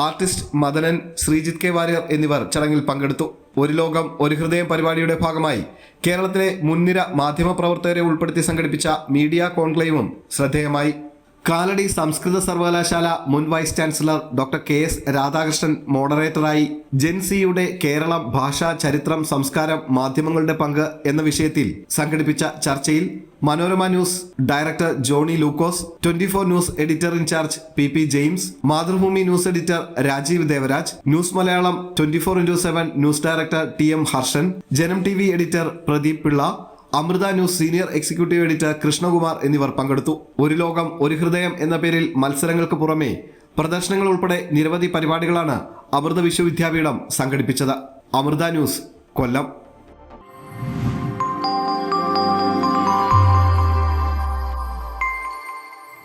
artist Madanan, Sreejith K Warrier എന്നിവർ ചടങ്ങിൽ പങ്കെടുത്തു. ഒരു ലോകം ഒരു ഹൃദയം പരിപാടിയുടെ ഭാഗമായി കേരളത്തിലെ മുൻനിര മാധ്യമപ്രവർത്തകരെ ഉൾപ്പെടുത്തി സംഘടിപ്പിച്ച മീഡിയ കോൺക്ലേവും ശ്രദ്ധേയമായി. കാലടി സംസ്കൃത സർവകലാശാല മുൻ vice chancellor doctor KS Radhakrishnan മോഡറേറ്ററായി ജെൻസിയുടെ കേരളം, ഭാഷ, ചരിത്രം, സംസ്കാരം, മാധ്യമങ്ങളുടെ പങ്ക് എന്ന വിഷയത്തിൽ സംഘടിപ്പിച്ച ചർച്ചയിൽ Manorama news director Johny Lukose, 24 news editor in charge PP James, Mathrubhumi news editor Rajeev Devaraj, news Malayalam 24x7 news director TM Harshan, Janam TV editor Pradeep Pillai, Amrita news senior executive editor Krishnakumar എന്നിവർ പങ്കെടുത്തു. ഒരു ലോകം ഒരു ഹൃദയം എന്ന പേരിൽ മത്സരങ്ങൾക്ക് പുറമെ പ്രദർശനങ്ങൾ ഉൾപ്പെടെ നിരവധി പരിപാടികളാണ് അമൃത വിശ്വവിദ്യാപീഠം സംഘടിപ്പിച്ചത്. അമൃത ന്യൂസ്, കൊല്ലം.